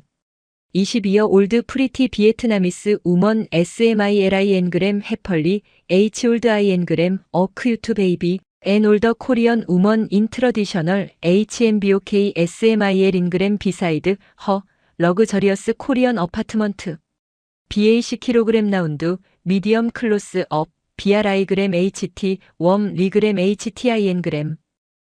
22여 올드 프리티 비에트나미스 우먼 SMILIN 그램 해펄리 HOLDIN 그램 어 큐트 베이비 앤 올더 코리언 우먼 인 트러디셔널 HMBOK SMIL인 그램 비사이드 허 러그저리어스 코리언 어파트먼트 BAC 킬로그램 라운드 미디엄 클로스 업 BRI 그램 HT 웜 리그램 HTIN 그램